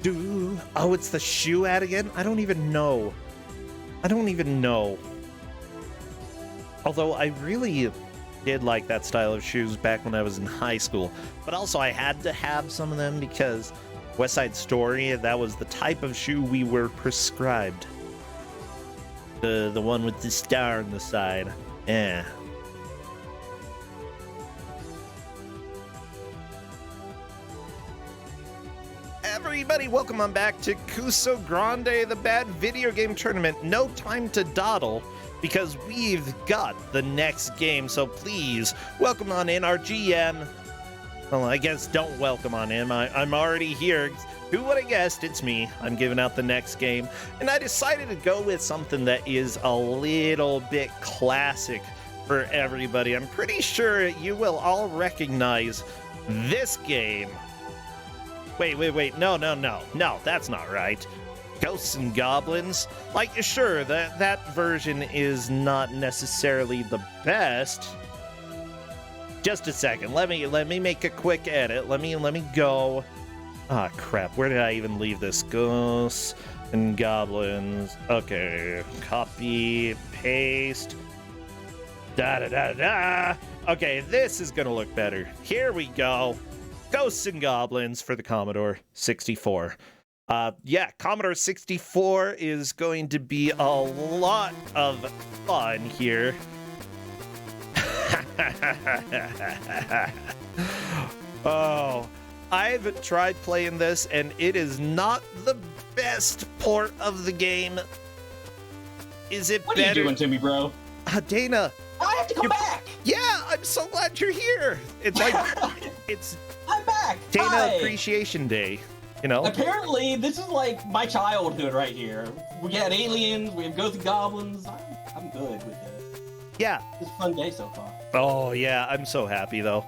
Oh, it's the shoe ad again? I don't even know. Although I really did like that style of shoes back when I was in high school. But also I had to have some of them because West Side Story, that was the type of shoe we were prescribed. The one with the star on the side. Yeah. Everybody, welcome on back to Kuso6rande, the bad video game tournament. No time to dawdle, because we've got the next game, so please, welcome on in our GM. Well, I guess don't welcome on in, I'm already here. Who would have guessed? It's me. I'm giving out the next game, and I decided to go with something that is a little bit classic for everybody. I'm pretty sure you will all recognize this game. Wait, no, that's not right. Ghosts and Goblins, like, sure, that version is not necessarily the best. Just a second, let me make a quick edit. Let me go. Ah, crap, where did I even leave this? Ghosts and Goblins. Okay, copy, paste. Da. Okay, this is gonna look better. Here we go. Ghosts and Goblins for the Commodore 64. Yeah, Commodore 64 is going to be a lot of fun here. Oh, I've tried playing this, and it is not the best port of the game. Is it what better? What are you doing to me, bro? Dana. I have to come back! Yeah, I'm so glad you're here. It's like, I'm back! Dana Hi. Appreciation Day, you know? Apparently, this is like my childhood right here. We had aliens, we have ghosts and goblins. I'm good with it. Yeah. It's a fun day so far. Oh, yeah, I'm so happy, though.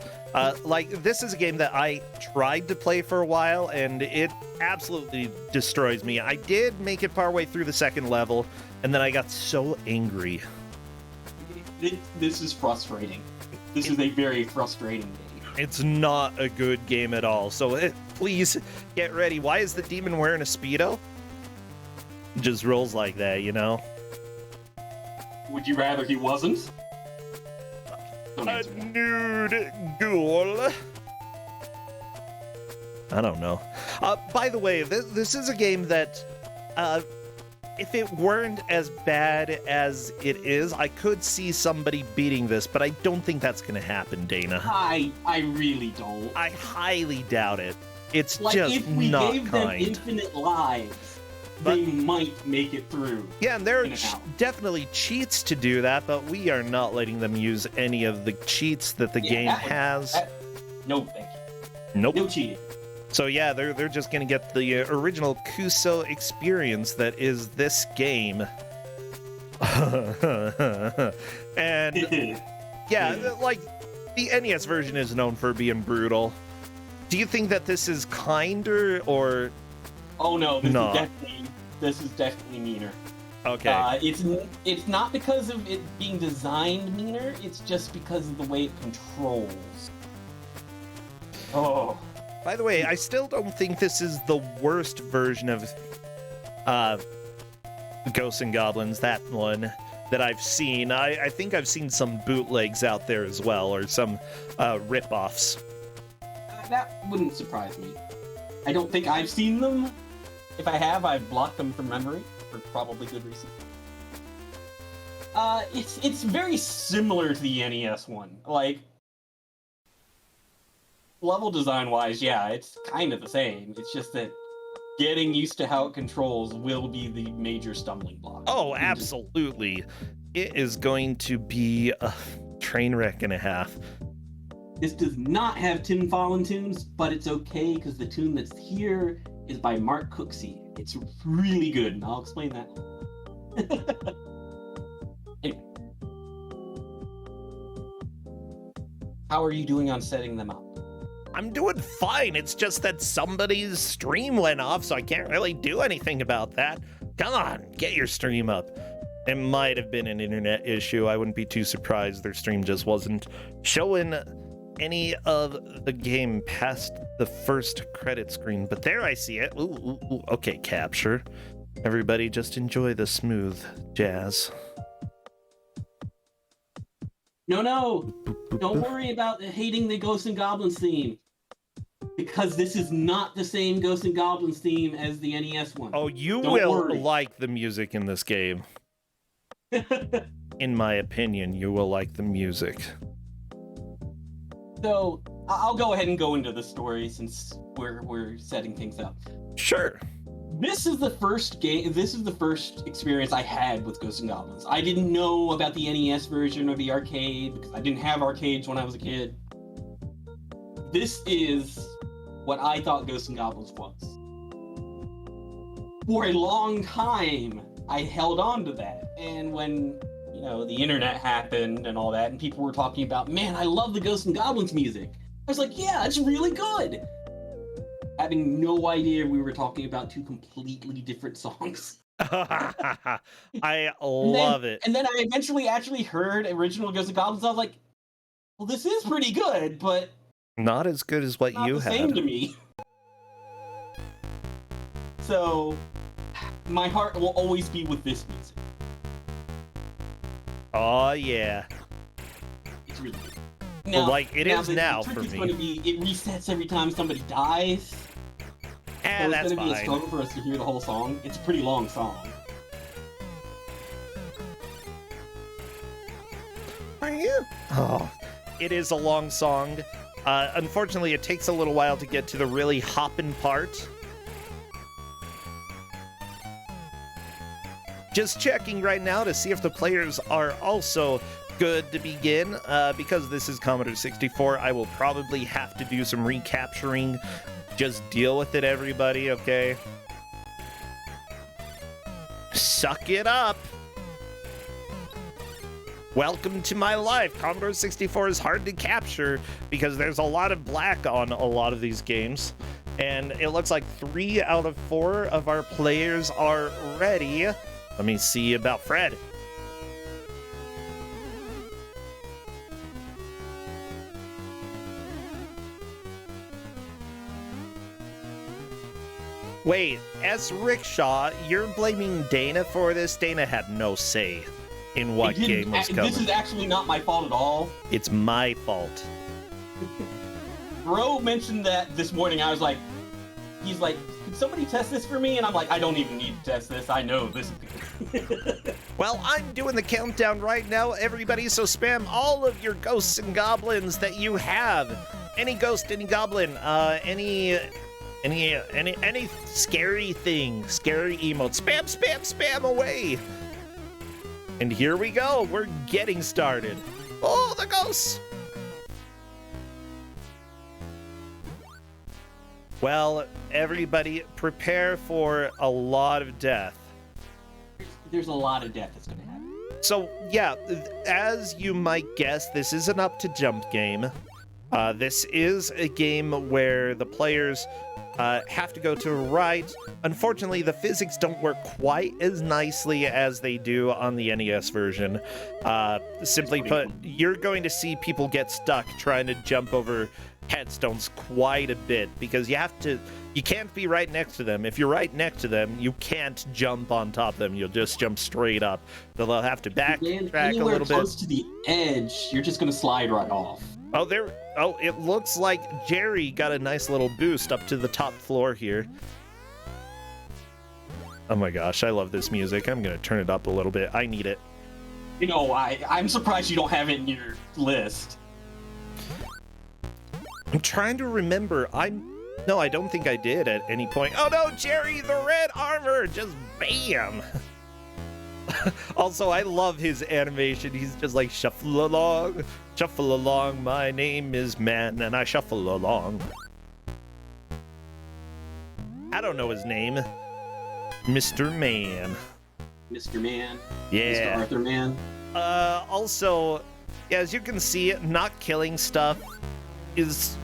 Like, this is a game that I tried to play for a while, and it absolutely destroys me. I did make it partway through the second level, and then I got so angry. This is frustrating. This is a very frustrating game. It's not a good game at all, so please get ready. Why is the demon wearing a Speedo? Just rolls like that, you know? Would you rather he wasn't? A nude ghoul. I don't know. By the way, this is a game that, if it weren't as bad as it is, I could see somebody beating this, but I don't think that's going to happen, Dana. I really don't. I highly doubt it. It's like, just if we not gave kind. them infinite lives, they might make it through. Yeah, and there are definitely cheats to do that, but we are not letting them use any of the cheats that the game has. No, thank you. Nope. No cheating. So yeah, they're just gonna get the original Kuso experience that is this game. And yeah, like, the NES version is known for being brutal. Do you think that this is kinder, or? Oh no, this is definitely meaner. Okay. It's not because of it being designed meaner, it's just because of the way it controls. Oh. By the way, I still don't think this is the worst version of Ghosts and Goblins, that one that I've seen. I think I've seen some bootlegs out there as well, or some rip-offs. That wouldn't surprise me. I don't think I've seen them. If I have, I've blocked them from memory, for probably good reason. It's very similar to the NES one. Like, level design-wise, yeah, it's kind of the same. It's just that getting used to how it controls will be the major stumbling block. Oh, absolutely. It is going to be a train wreck and a half. This does not have Tim Fallon tunes, but it's okay because the tune that's here is by Mark Cooksey. It's really good, and I'll explain that. Anyway. How are you doing on setting them up? I'm doing fine. It's just that somebody's stream went off, so I can't really do anything about that. Come on, get your stream up. It might have been an internet issue. I wouldn't be too surprised their stream just wasn't showing any of the game past the first credit screen, but there I see it. Ooh, okay, capture. Everybody just enjoy the smooth jazz. No, don't worry about hating the Ghosts and Goblins theme, because this is not the same Ghosts and Goblins theme as the NES one. Oh, you Don't will worry. like the music in this game. In my opinion, you will like the music. So I'll go ahead and go into the story since we're setting things up. Sure. This is the first game. This is the first experience I had with Ghosts and Goblins. I didn't know about the NES version or the arcade because I didn't have arcades when I was a kid. This is what I thought Ghosts and Goblins was. For a long time, I held on to that, and when the internet happened and all that, and people were talking about, man, I love the Ghosts and Goblins music. I was like, yeah, it's really good. Having no idea we were talking about two completely different songs. I love it. And then I eventually actually heard original Ghosts and Goblins. I was like, well, this is pretty good, but not as good as what you had. Same to me. So my heart will always be with this music. Oh yeah. It's really good. Now, well, it is now the for trick is me. Going to be, it resets every time somebody dies. Yeah, so that's it's going to be fine. a struggle for us to hear the whole song. It's a pretty long song. Are you? Oh, it is a long song. Unfortunately, it takes a little while to get to the really hoppin' part. Just checking right now to see if the players are also good to begin. Because this is Commodore 64, I will probably have to do some recapturing. Just deal with it, everybody, okay? Suck it up! Welcome to my life. Commodore 64 is hard to capture because there's a lot of black on a lot of these games. And it looks like 3 out of 4 of our players are ready. Let me see about Fred. Wait, S. Rickshaw, you're blaming Dana for this? Dana had no say in what game was coming. This is actually not my fault at all. It's my fault. Bro mentioned that this morning. I was like, he's like, could somebody test this for me? And I'm like, I don't even need to test this. I know this is good. Well, I'm doing the countdown right now, everybody, so spam all of your ghosts and goblins that you have. Any ghost, any goblin, any scary thing, scary emote. Spam, spam, spam away. And here we go. We're getting started. Oh, the ghosts. Well, everybody, prepare for a lot of death. There's a lot of death that's going to happen. So, yeah, as you might guess, this is an up-to-jump game. This is a game where the players have to go to a right. Unfortunately, the physics don't work quite as nicely as they do on the NES version. Simply put, you're going to see people get stuck trying to jump over headstones quite a bit because you can't be right next to them. If you're right next to them, you can't jump on top of them. You'll just jump straight up. So they'll have to backtrack a little bit. Close to the edge, you're just going to slide right off. Oh, it looks like Jerry got a nice little boost up to the top floor here. Oh my gosh, I love this music. I'm going to turn it up a little bit. I need it. You know, I'm surprised you don't have it in your list. I'm trying to remember. No, I don't think I did at any point. Oh no, Jerry, the red armor! Just bam! Also, I love his animation. He's just like, shuffle along, my name is Man, and I shuffle along. I don't know his name. Mr. Man. Mr. Man? Yeah. Mr. Arthur Man? Also, yeah, as you can see, not killing stuff is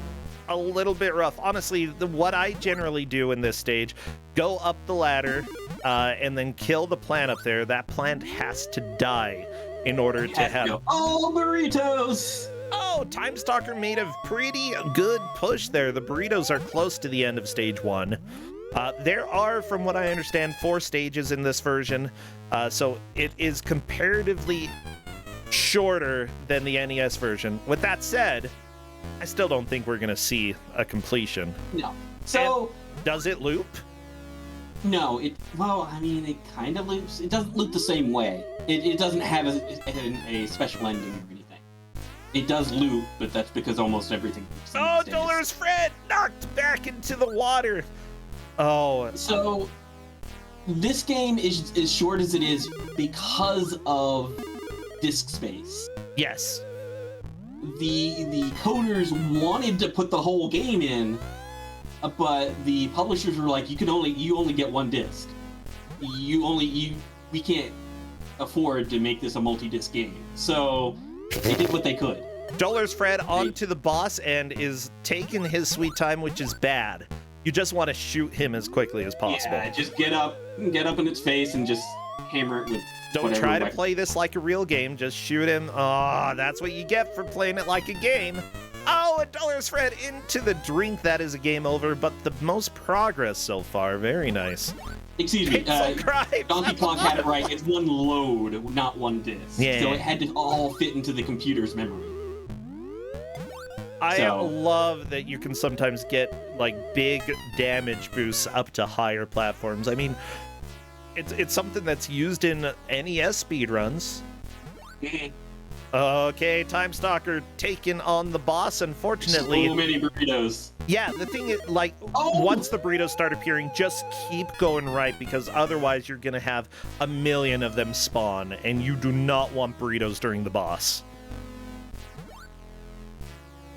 a little bit rough. Honestly, what I generally do in this stage, go up the ladder, and then kill the plant up there. That plant has to die in order to have... Oh, burritos! Oh, Time Stalker made a pretty good push there. The burritos are close to the end of stage 1. There are, from what I understand, 4 stages in this version, so it is comparatively shorter than the NES version. With that said, I still don't think we're going to see a completion. No. So... And does it loop? No, well, I mean, it kind of loops. It doesn't loop the same way. It doesn't have a special ending or anything. It does loop, but that's because almost everything loops. Oh, Dolores Fred knocked back into the water. Oh. So, this game is as short as it is because of disk space. Yes. The coders wanted to put the whole game in, but the publishers were like, you only get 1 disc. We can't afford to make this a multi-disc game. So they did what they could. Dolores Fred onto the boss and is taking his sweet time, which is bad. You just want to shoot him as quickly as possible. Yeah, just get up in its face and just hammer it with Don't try to play this like a real game, just shoot him. Oh, that's what you get for playing it like a game. Oh, a Dolores Fred into the drink. That is a game over, but the most progress so far. Very nice. Excuse me, Donkey Kong had it right. It's 1 load, not 1 disc. Yeah. So it had to all fit into the computer's memory. I love that you can sometimes get like big damage boosts up to higher platforms. I mean, it's something that's used in NES speedruns. Okay, Time Stalker taking on the boss. Unfortunately, so many burritos. Yeah, the thing is, like, once the burritos start appearing, just keep going right, because otherwise you're gonna have a million of them spawn, and you do not want burritos during the boss.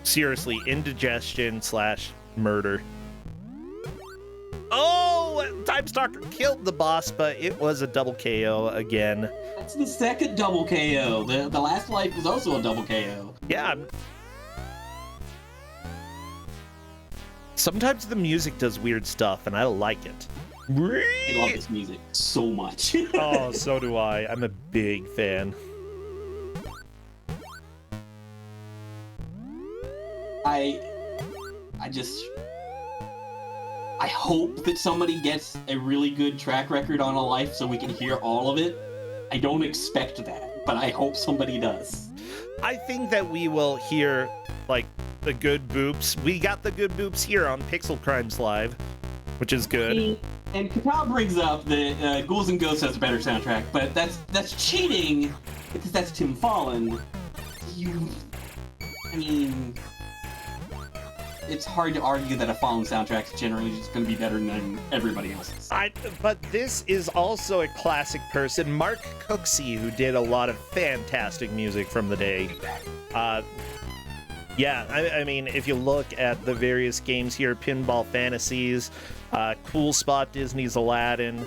Seriously, indigestion / murder. Oh, Time Stalker killed the boss, but it was a double KO again. That's the second double KO. The last life was also a double KO. Yeah. Sometimes the music does weird stuff, and I like it. I love this music so much. Oh, so do I. I'm a big fan. I hope that somebody gets a really good track record on a life so we can hear all of it. I don't expect that, but I hope somebody does. I think that we will hear, like, the good boops. We got the good boops here on Pixel Crimes Live, which is good. And Katal brings up that Ghouls and Ghosts has a better soundtrack, but that's cheating, because that's Tim Fallon. I mean, it's hard to argue that a Fallen soundtrack is generally just going to be better than everybody else's. But this is also a classic person, Mark Cooksey, who did a lot of fantastic music from the day. Yeah, I mean, if you look at the various games here, Pinball Fantasies, Cool Spot Disney's Aladdin,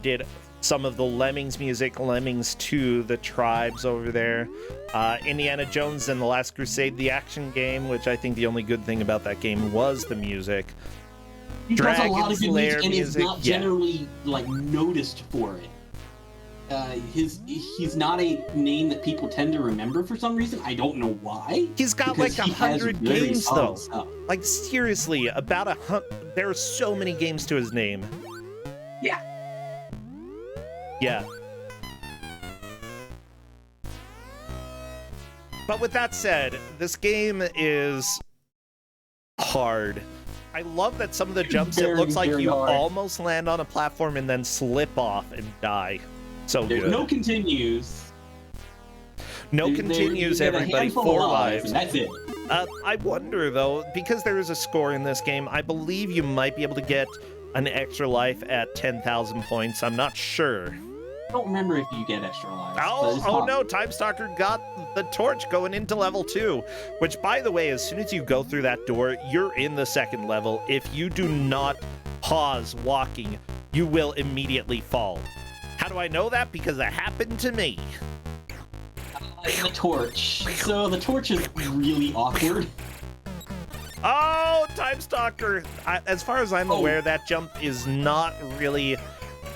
did some of the Lemmings music, Lemmings 2, The Tribes over there, Indiana Jones and the Last Crusade, the action game, which I think the only good thing about that game was the music. He does a lot of good music, and music, is not generally like noticed for it. He's not a name that people tend to remember for some reason. I don't know why. He's got like 100 games though. Stuff. Like seriously, there are so many games to his name. Yeah. Yeah. But with that said, this game is hard. I love that some of the jumps, it looks like you almost land on a platform and then slip off and die. So There's good. no continues. No continues, everybody. 4 lives. That's it. I wonder, though, because there is a score in this game, I believe you might be able to get an extra life at 10,000 points. I'm not sure. I don't remember if you get extra lives. Oh no, Time Stalker got the torch going into level 2, which, by the way, as soon as you go through that door, you're in the 2nd level. If you do not pause walking, you will immediately fall. How do I know that? Because it happened to me. The torch. So the torch is really awkward. Oh, Time Stalker! As far as I'm aware, that jump is not really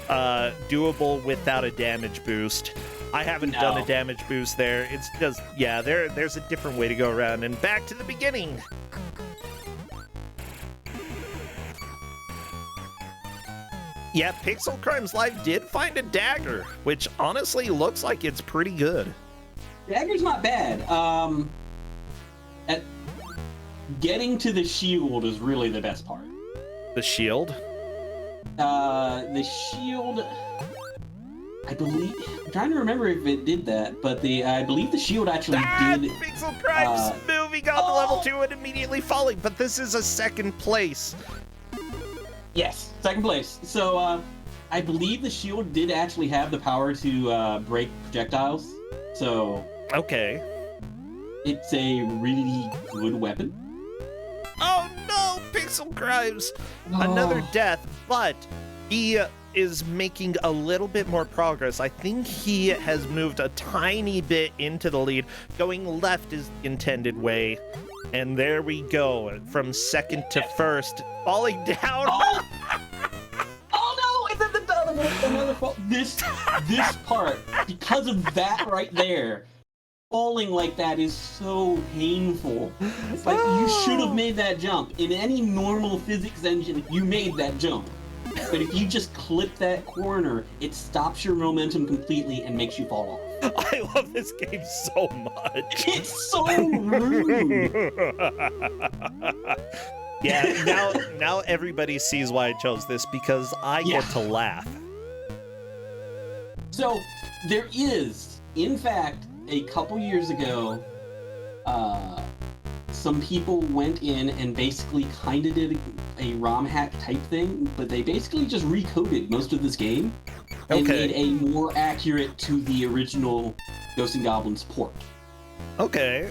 doable without a damage boost. I haven't No. done a damage boost there. It's just, yeah, there's a different way to go around. And back to the beginning. Yeah, Pixel Crimes Live did find a dagger, which honestly looks like it's pretty good. Dagger's not bad. At getting to the shield is really the best part. The shield? The shield, I believe. I'm trying to remember if it did that, but I believe the shield actually did. Pixel Crimes moving on to level 2 and immediately falling, but this is a second place. Yes, second place. So I believe the shield did actually have the power to break projectiles. So Okay. it's a really good weapon. Oh no, Pixel Crimes! Another death, but he is making a little bit more progress. I think he has moved a tiny bit into the lead. Going left is the intended way. And there we go, from second to first, falling down. Oh, oh no! And then another fall. This part, because of that right there, falling like that is so painful. It's like you should have made that jump. In any normal physics engine, you made that jump. But if you just clip that corner, it stops your momentum completely and makes you fall off. I love this game so much. It's so rude. Yeah, now everybody sees why I chose this, because I get to laugh. So there is, in fact, a couple years ago, some people went in and basically kind of did a ROM hack type thing, but they basically just recoded most of this game and made a more accurate to the original Ghosts and Goblins port. Okay.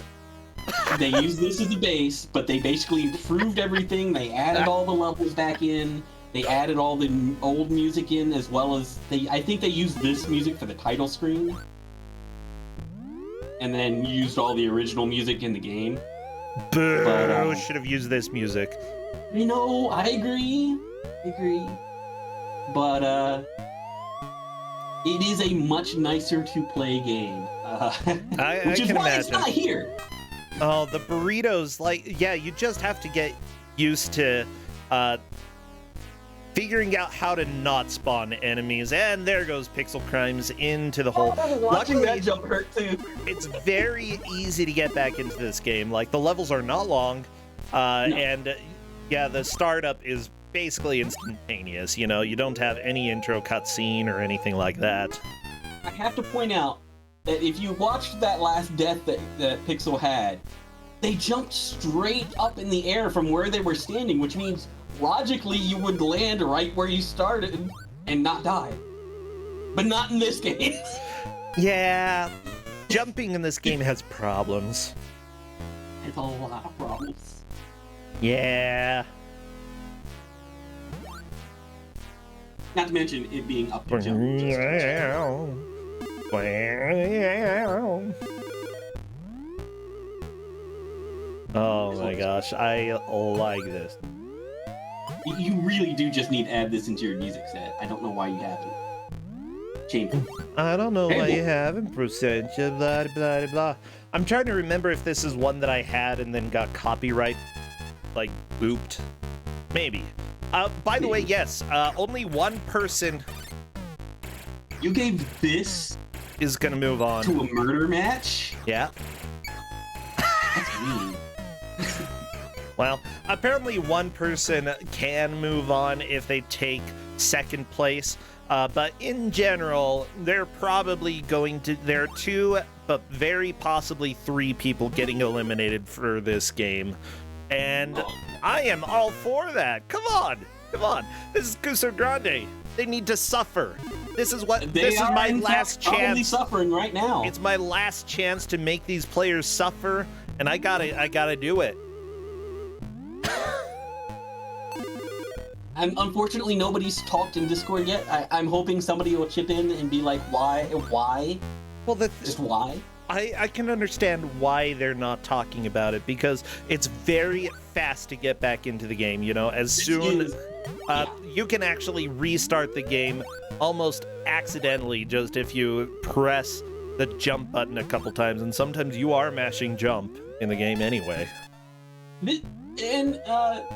They used this as a base, but they basically improved everything. They added all the levels back in. They added all the old music in, as well as I think they used this music for the title screen, and then used all the original music in the game. Boo! But, should have used this music. You know, I agree. But it is a much nicer to play game, which is why it's not here. Oh, the burritos, like, yeah, you just have to get used to figuring out how to not spawn enemies. And there goes Pixel Crimes into the hole. Watching that jump hurt too. It's very easy to get back into this game. Like, the levels are not long, and yeah, the startup is basically instantaneous. You know, you don't have any intro cutscene or anything like that. I have to point out that if you watched that last death that Pixel had, they jumped straight up in the air from where they were standing, which means logically you would land right where you started and not die. But not in this game. Yeah, jumping in this game has problems. It's a lot of problems. Yeah. Not to mention it being up to jump. Oh my gosh, I like this. You really do just need to add this into your music set. I don't know why you haven't. Shameful. I don't know why you haven't percentage, blah blah blah. I'm trying to remember if this is one that I had and then got copyright, like, booped. Maybe. By the way, yes, only one person You gave this is gonna move on. to a murder match? Yeah. That's mean. Well, apparently one person can move on if they take second place, but in general, they're probably going to... There are 2, but very possibly 3 people getting eliminated for this game. And I am all for that. Come on. This is Kuso6rande. They need to suffer. This is my last chance. Probably suffering right now. It's my last chance to make these players suffer, and I gotta do it. Unfortunately, nobody's talked in Discord yet. I'm hoping somebody will chip in and be like, why? Well, Just why? I can understand why they're not talking about it, because it's very fast to get back into the game, you know, as soon you can actually restart the game almost accidentally just if you press the jump button a couple times, and sometimes you are mashing jump in the game anyway. And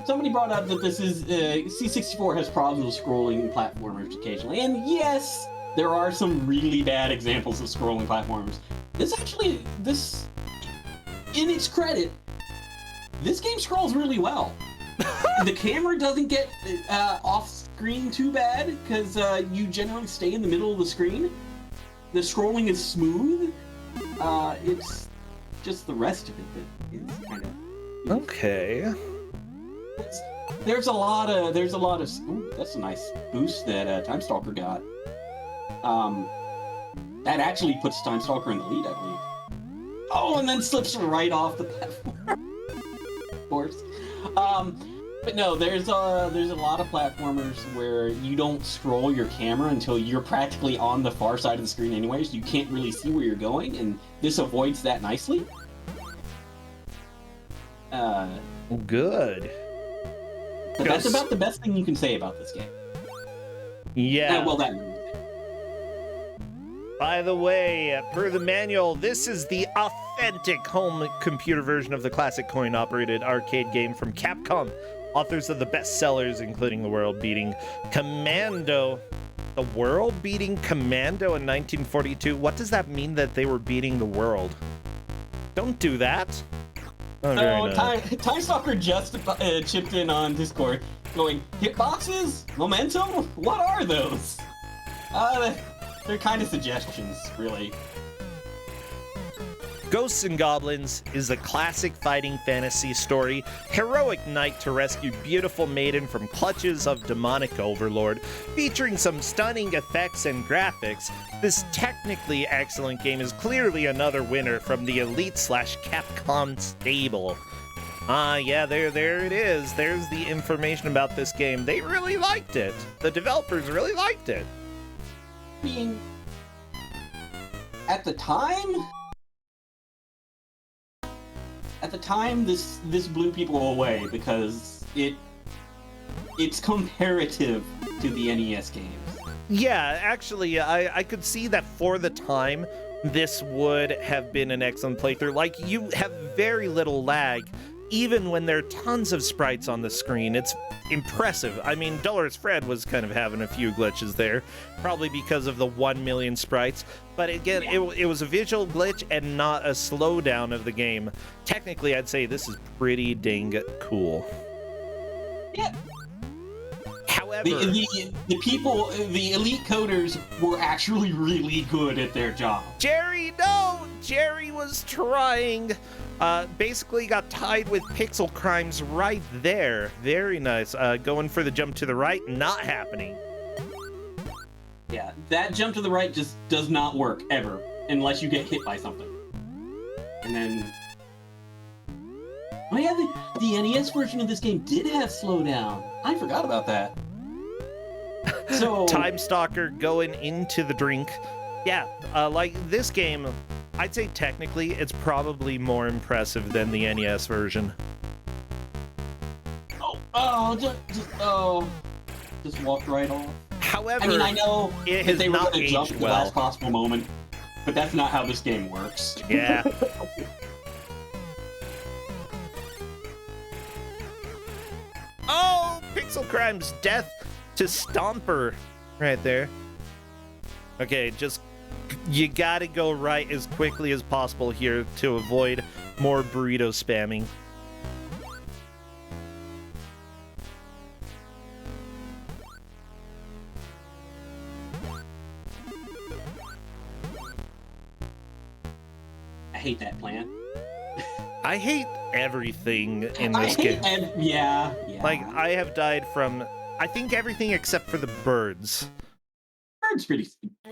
somebody brought up that this is C64 has problems with scrolling platformers occasionally, and yes, there are some really bad examples of scrolling platforms. This, in its credit, this game scrolls really well. The camera doesn't get off screen too bad because you generally stay in the middle of the screen. The scrolling is smooth. It's just the rest of it that is kind of okay. There's a lot of. Ooh, that's a nice boost that Time Stalker got. That actually puts Time Stalker in the lead, I believe. Oh, and then slips right off the platform. Of course. But no, there's a lot of platformers where you don't scroll your camera until you're practically on the far side of the screen anyway, so you can't really see where you're going, and this avoids that nicely. Good. But that's about the best thing you can say about this game. Yeah. Well, that. By the way, per the manual, this is the authentic home computer version of the classic coin-operated arcade game from Capcom, authors of the bestsellers, including the world-beating Commando. The world-beating Commando in 1942? What does that mean that they were beating the world? Don't do that. Oh, so, Time Stalker just chipped in on Discord, going, hitboxes? Momentum? What are those? They're kind of suggestions, really. Ghosts and Goblins is a classic fighting fantasy story, heroic knight to rescue beautiful maiden from clutches of demonic overlord. Featuring some stunning effects and graphics, this technically excellent game is clearly another winner from the Elite/Capcom stable. Yeah, there it is. There's the information about this game. They really liked it. The developers really liked it. I mean, at the time, this blew people away because it's comparative to the NES games. Yeah, actually, I could see that for the time, this would have been an excellent playthrough. Like, you have very little lag, even when there are tons of sprites on the screen. It's impressive. I mean, Dolores Fred was kind of having a few glitches there, probably because of the 1 million sprites. But again, it was a visual glitch and not a slowdown of the game. Technically, I'd say this is pretty dang cool. Yeah. However, the people, the elite coders, were actually really good at their job. Jerry was trying. Basically got tied with Pixel Crimes right there. Very nice. Going for the jump to the right, not happening. Yeah, that jump to the right just does not work, ever, unless you get hit by something. And then... Oh yeah, the NES version of this game did have slowdown. I forgot about that. So... Time Stalker going into the drink. Yeah, like this game, I'd say technically it's probably more impressive than the NES version. Just walked right off. However, I mean, I know it that has they were not going to jump aged at the well. last possible moment, but that's not how this game works. Yeah. Oh, Pixel Crimes, death to Stomper right there. Okay, just you gotta go right as quickly as possible here to avoid more burrito spamming. I hate that plant. I hate everything in this game. Yeah. Like, I have died from, I think, everything except for the birds. Bird's pretty...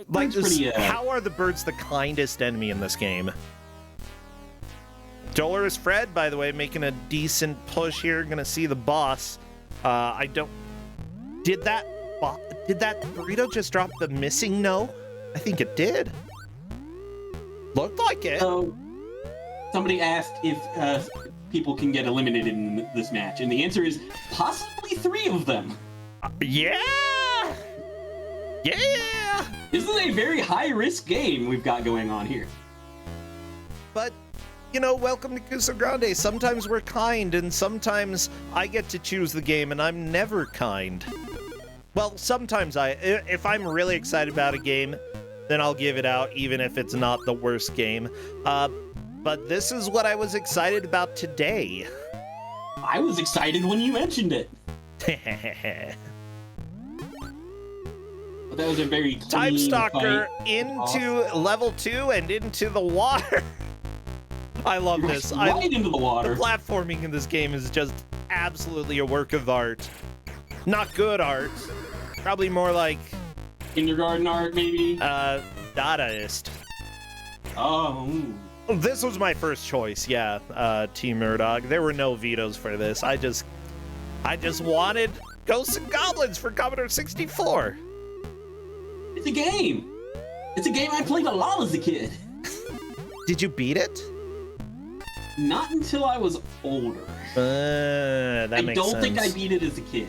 Like, Bird's pretty, how are the birds the kindest enemy in this game? Dolores Fred, by the way, making a decent push here. Gonna see the boss. I don't... Did that burrito just drop the missing no? I think it did. Looked like it. So, somebody asked if people can get eliminated in this match, and the answer is possibly 3 of them. Yeah! Yeah! This is a very high-risk game we've got going on here. But, you know, welcome to Kuso6rande. Sometimes we're kind, and sometimes I get to choose the game, and I'm never kind. Well, sometimes if I'm really excited about a game, then I'll give it out, even if it's not the worst game. But this is what I was excited about today. I was excited when you mentioned it. But that was a very clean Time Stalker fight. into level 2 and into the water. I love this. Right into the water. The platforming in this game is just absolutely a work of art. Not good art. Probably more like Kindergarten art, maybe? Dadaist. Oh. Ooh. This was my first choice, yeah, Team Murdoch. There were no vetoes for this. I just wanted Ghosts and Goblins for Commodore 64. It's a game. It's a game I played a lot as a kid. Did you beat it? Not until I was older. That makes sense. I don't think I beat it as a kid.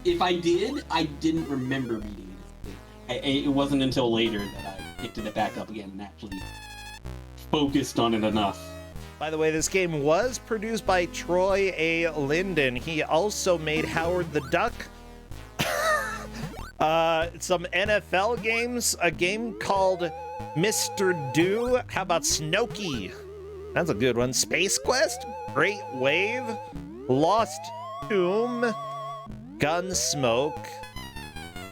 If I did, I didn't remember beating it as a kid. It wasn't until later that I picked it back up again and actually focused on it enough. By the way, this game was produced by Troy A. Linden. He also made Howard the Duck, some NFL games, a game called Mr. Do. How about Snooki? That's a good one. Space Quest, Great Wave, Lost Tomb, Gunsmoke.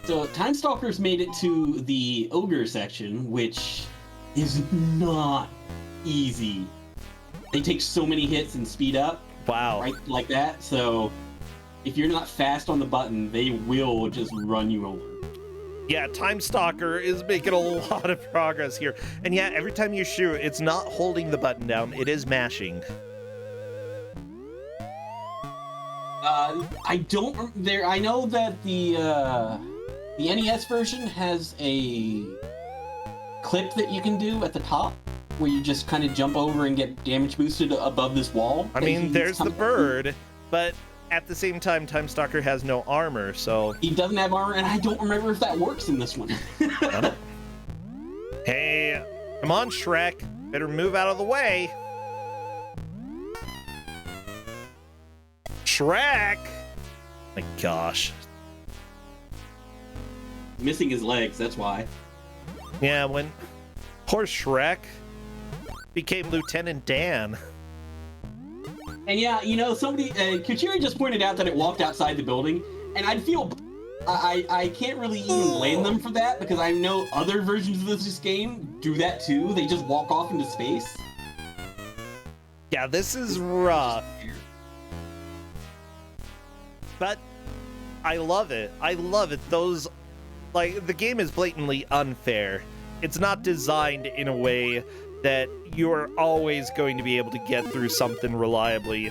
So Time Stalkers made it to the Ogre section, which is not easy. They take so many hits and speed up. Wow. Right like that. So if you're not fast on the button, they will just run you over. Yeah, Time Stalker is making a lot of progress here. And yeah, every time you shoot, it's not holding the button down, it is mashing. I know that the NES version has a clip that you can do at the top where you just kind of jump over and get damage boosted above this wall. I mean, there's the bird, but at the same time, Time Stalker has no armor, so... He doesn't have armor, and I don't remember if that works in this one. Hey, come on, Shrek. Better move out of the way. Shrek! My gosh. Missing his legs, that's why. Yeah, when poor Shrek became Lieutenant Dan. And yeah, you know, somebody, Kuchiri just pointed out that it walked outside the building, and I'd feel, I can't really even blame them for that, because I know other versions of this game do that too. They just walk off into space. Yeah, this is rough. But I love it. I love it. Those, like, the game is blatantly unfair. It's not designed in a way that you're always going to be able to get through something reliably,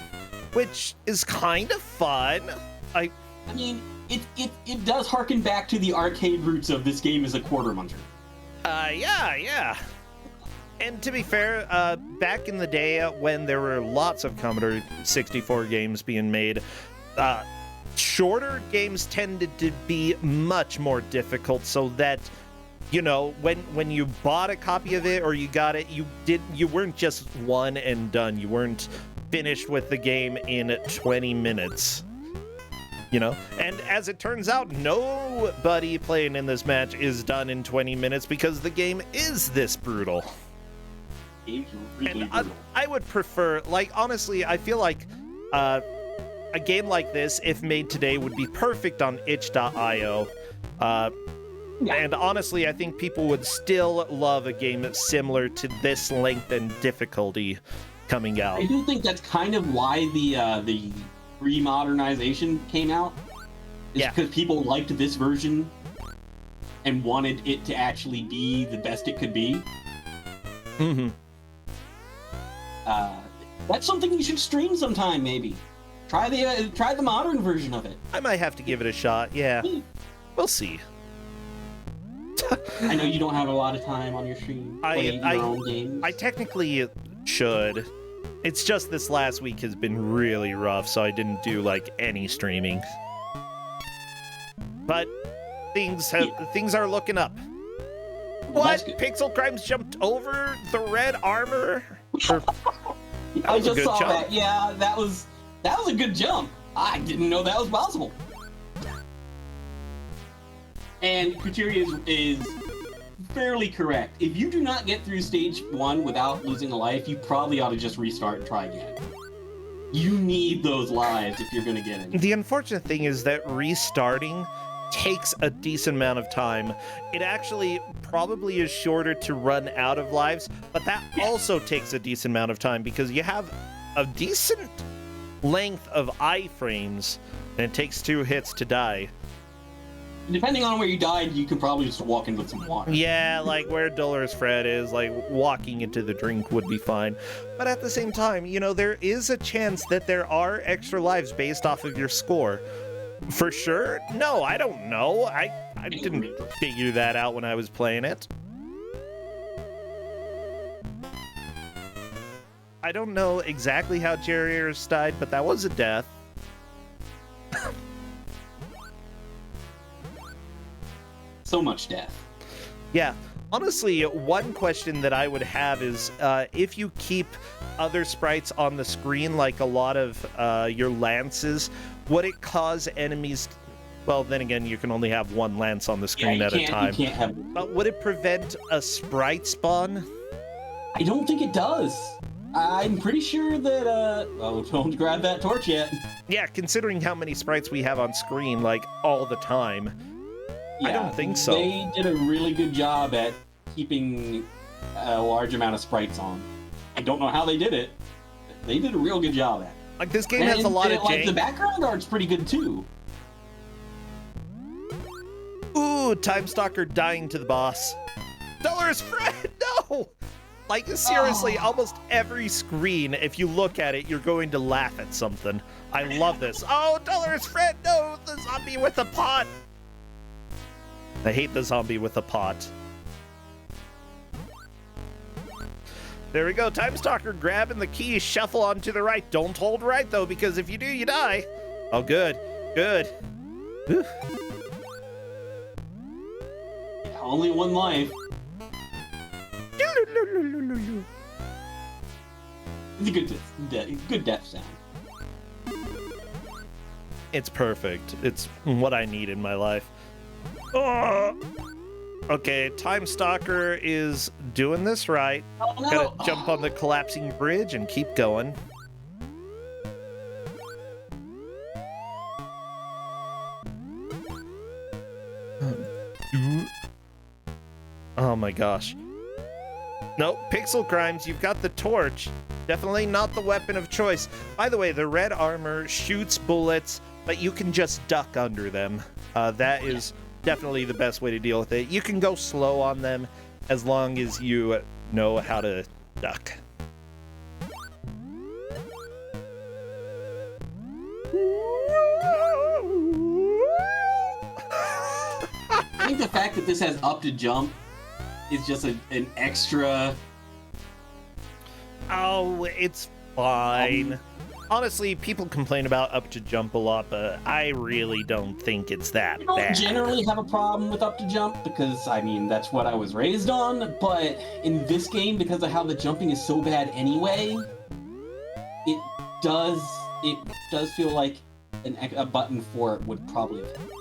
which is kind of fun. I mean, it does harken back to the arcade roots of this game as a quarter muncher. Yeah. And to be fair, back in the day when there were lots of Commodore 64 games being made, shorter games tended to be much more difficult, so that, you know, when you bought a copy of it or you got it, you weren't just one and done. You weren't finished with the game in 20 minutes. You know? And as it turns out, nobody playing in this match is done in 20 minutes because the game is this brutal. And I would prefer, like, honestly, I feel like a game like this, if made today, would be perfect on itch.io. And honestly, I think people would still love a game that's similar to this length and difficulty coming out. I do think that's kind of why the remodernization came out. Is because people liked this version and wanted it to actually be the best it could be. Mm-hmm. That's something you should stream sometime, maybe. Try the modern version of it. I might have to give it a shot, yeah. We'll see. I know you don't have a lot of time on your stream playing your own games. I technically should. It's just this last week has been really rough, so I didn't do, like, any streaming. But things are looking up. Well, What? Pixel Crimes jumped over the red armor? I just saw jump. that. Yeah, that was a good jump. I didn't know that was possible. And Kuso6rande is fairly correct. If you do not get through stage 1 without losing a life, you probably ought to just restart and try again. You need those lives if you're going to get it. The unfortunate thing is that restarting takes a decent amount of time. It actually probably is shorter to run out of lives, but that also takes a decent amount of time because you have a decent length of iframes, and it takes 2 hits to die. Depending on where you died, you could probably just walk in with some water. Yeah, like where Dolores Fred is, like walking into the drink would be fine. But at the same time, you know, there is a chance that there are extra lives based off of your score. For sure? No, I don't know. I didn't figure that out when I was playing it. I don't know exactly how Jerry Ayers died, but that was a death. So much death. Yeah. Honestly, one question that I would have is if you keep other sprites on the screen, like a lot of your lances, would it cause enemies... Well, then again, you can only have one lance on the screen at a time. You can't have... But would it prevent a sprite spawn? I don't think it does. I'm pretty sure that, oh, don't grab that torch yet. Yeah, considering how many sprites we have on screen, like, all the time. Yeah, I don't think so. They did a really good job at keeping a large amount of sprites on. I don't know how they did it. They did a real good job at it. Like, this game has a lot of like jank. the background art's pretty good too. Ooh, Time Stalker dying to the boss. Dolores Fred, no! Like, seriously, almost every screen, if you look at it, you're going to laugh at something. I love this. Oh, Dolores Fred, no! The zombie with the pot! I hate the zombie with a pot. There we go, Time Stalker grabbing the key, shuffle on to the right. Don't hold right, though, because if you do, you die. Oh, good, good. Whew. Only one life. It's a good death sound. It's perfect. It's what I need in my life. Oh! Okay, Time Stalker is doing this right. Oh, no. Gotta jump on the collapsing bridge and keep going. Oh my gosh. Nope, Pixel Crimes, you've got the torch. Definitely not the weapon of choice. By the way, the red armor shoots bullets, but you can just duck under them. That is definitely the best way to deal with it. You can go slow on them as long as you know how to duck. I think the fact that this has up to jump is just an extra... Oh, it's fine. Honestly, people complain about up to jump a lot, but I really don't think it's that I don't bad. generally have a problem with up to jump because, I mean, that's what I was raised on, but in this game, because of how the jumping is so bad anyway, it does feel like a button for it would probably have helped.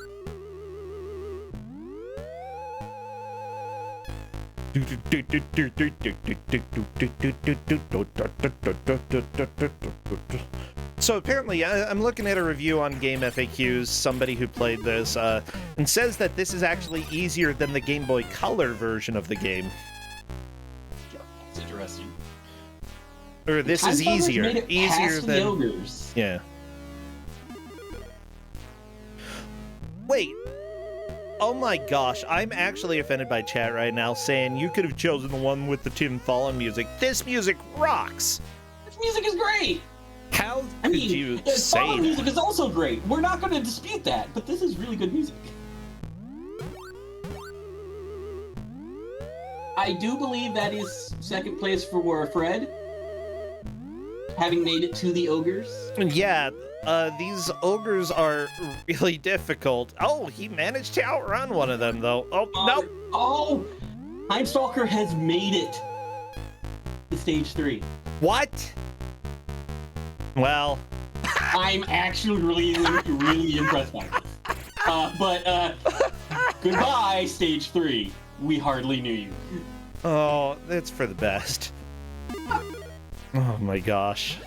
So apparently, I'm looking at a review on Game FAQs, somebody who played this, and says that this is actually easier than the Game Boy Color version of the game. That's interesting. Or this is easier. Easier the than... ogres. Yeah. Wait. Oh my gosh, I'm actually offended by chat right now saying you could have chosen the one with the Tim Fallon music. This music rocks! This music is great! How could you say Fallon that? music is also great. We're not going to dispute that, but this is really good music. I do believe that is second place for Fred, having made it to the ogres. Yeah, these ogres are really difficult. Oh, he managed to outrun one of them, though. Oh, no. Oh! Time Stalker has made it to stage 3. What? Well, I'm actually really impressed by this. But goodbye, stage 3. We hardly knew you. oh, it's for the best. Oh my gosh.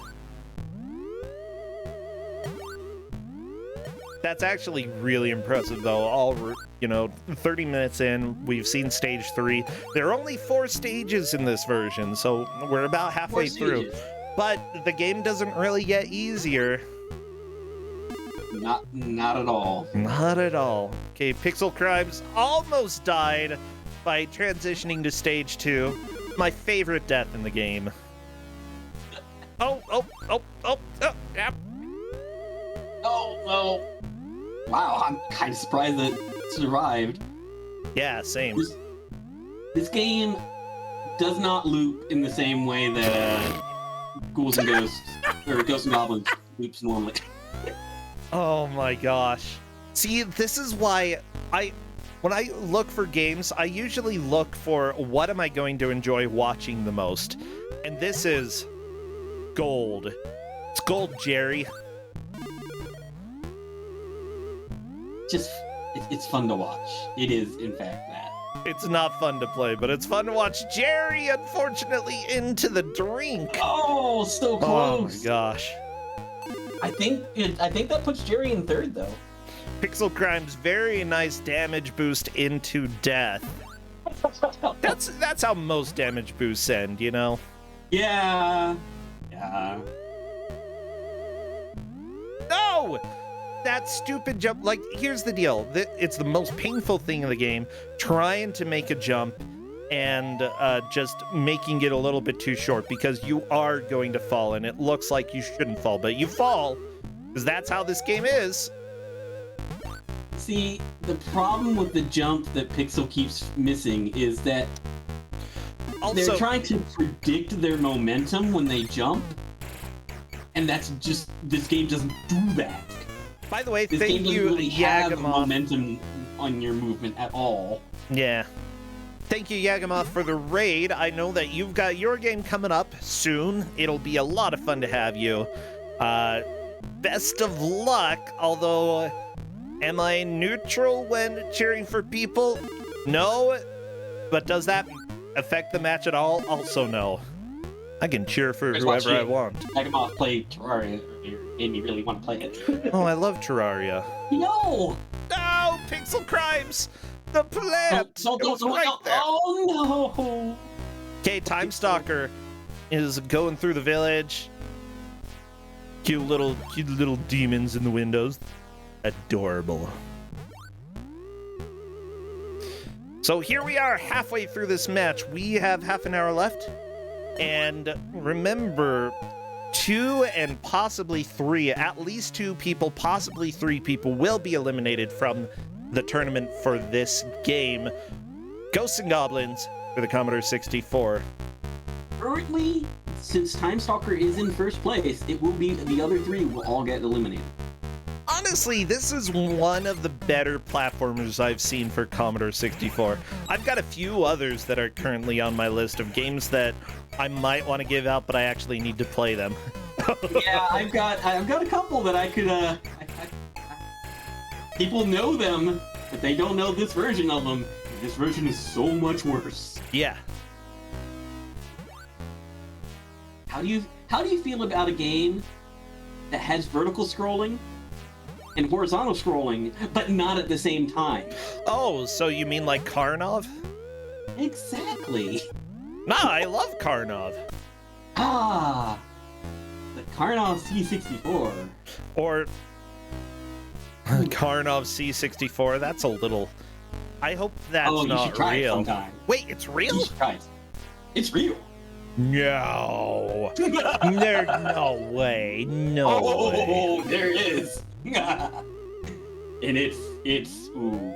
That's actually really impressive, though. 30 minutes in, we've seen stage 3. There are only 4 stages in this version, so we're about halfway through. But the game doesn't really get easier. Not at all. Not at all. Okay, Pixel Crimes almost died by transitioning to stage 2. My favorite death in the game. Oh, yeah. Oh, well. Wow, I'm kind of surprised that it survived. Yeah, same. This game does not loop in the same way that Ghouls and Ghosts, or Ghosts and Goblins loops normally. Oh my gosh. See, this is why when I look for games, I usually look for what am I going to enjoy watching the most. And this is gold. It's gold, Jerry. It's fun to watch. It is, in fact, that. It's not fun to play, but it's fun to watch Jerry, unfortunately, into the drink. Oh, so close. Oh my gosh. I think that puts Jerry in 3rd, though. Pixel Crimes, very nice damage boost into death. That's how most damage boosts end, you know? Yeah. No! That stupid jump. Like, here's the deal. It's the most painful thing in the game, trying to make a jump and just making it a little bit too short, because you are going to fall, and it looks like you shouldn't fall, but you fall, because that's how this game is. See, the problem with the jump that Pixel keeps missing is that Also, they're trying to predict their momentum when they jump, and that's just, this game doesn't do that. by the way, This thank game doesn't you, really have Yagamoth. momentum on your movement at all. Yeah. Thank you, Yagamoth, for the raid. I know that you've got your game coming up soon. It'll be a lot of fun to have you. Best of luck, although, am I neutral when cheering for people? No. But does that affect the match at all? Also no. I can cheer for whoever I want. Yagamoth played Terraria earlier, made me really want to play it. Oh, I love Terraria. No! No, Pixel Crimes! The plant! Don't, It was right no. there. Oh no! Okay, Time Stalker is going through the village. Cute little demons in the windows. Adorable. So here we are, halfway through this match. We have half an hour left. And remember, 2 and possibly 3, at least 2 people, possibly 3 people will be eliminated from the tournament for this game. Ghosts and Goblins for the Commodore 64. Currently, since Time Stalker is in 1st place, it will be the other 3 will all get eliminated. Honestly, this is one of the better platformers I've seen for Commodore 64. I've got a few others that are currently on my list of games that I might want to give out, but I actually need to play them. Yeah, I've got a couple that I could people know them, but they don't know this version of them. This version is so much worse. Yeah. How do you feel about a game that has vertical scrolling and horizontal scrolling, but not at the same time? Oh, so you mean like Karnov? Exactly. Nah, I love Karnov. Ah, the Karnov C64. Or Karnov C64. That's a little. I hope that's you should not try it real. sometime. Wait, it's real? You should try it. It's real. No. There's no way. No way. Oh, there is. And it's ooh.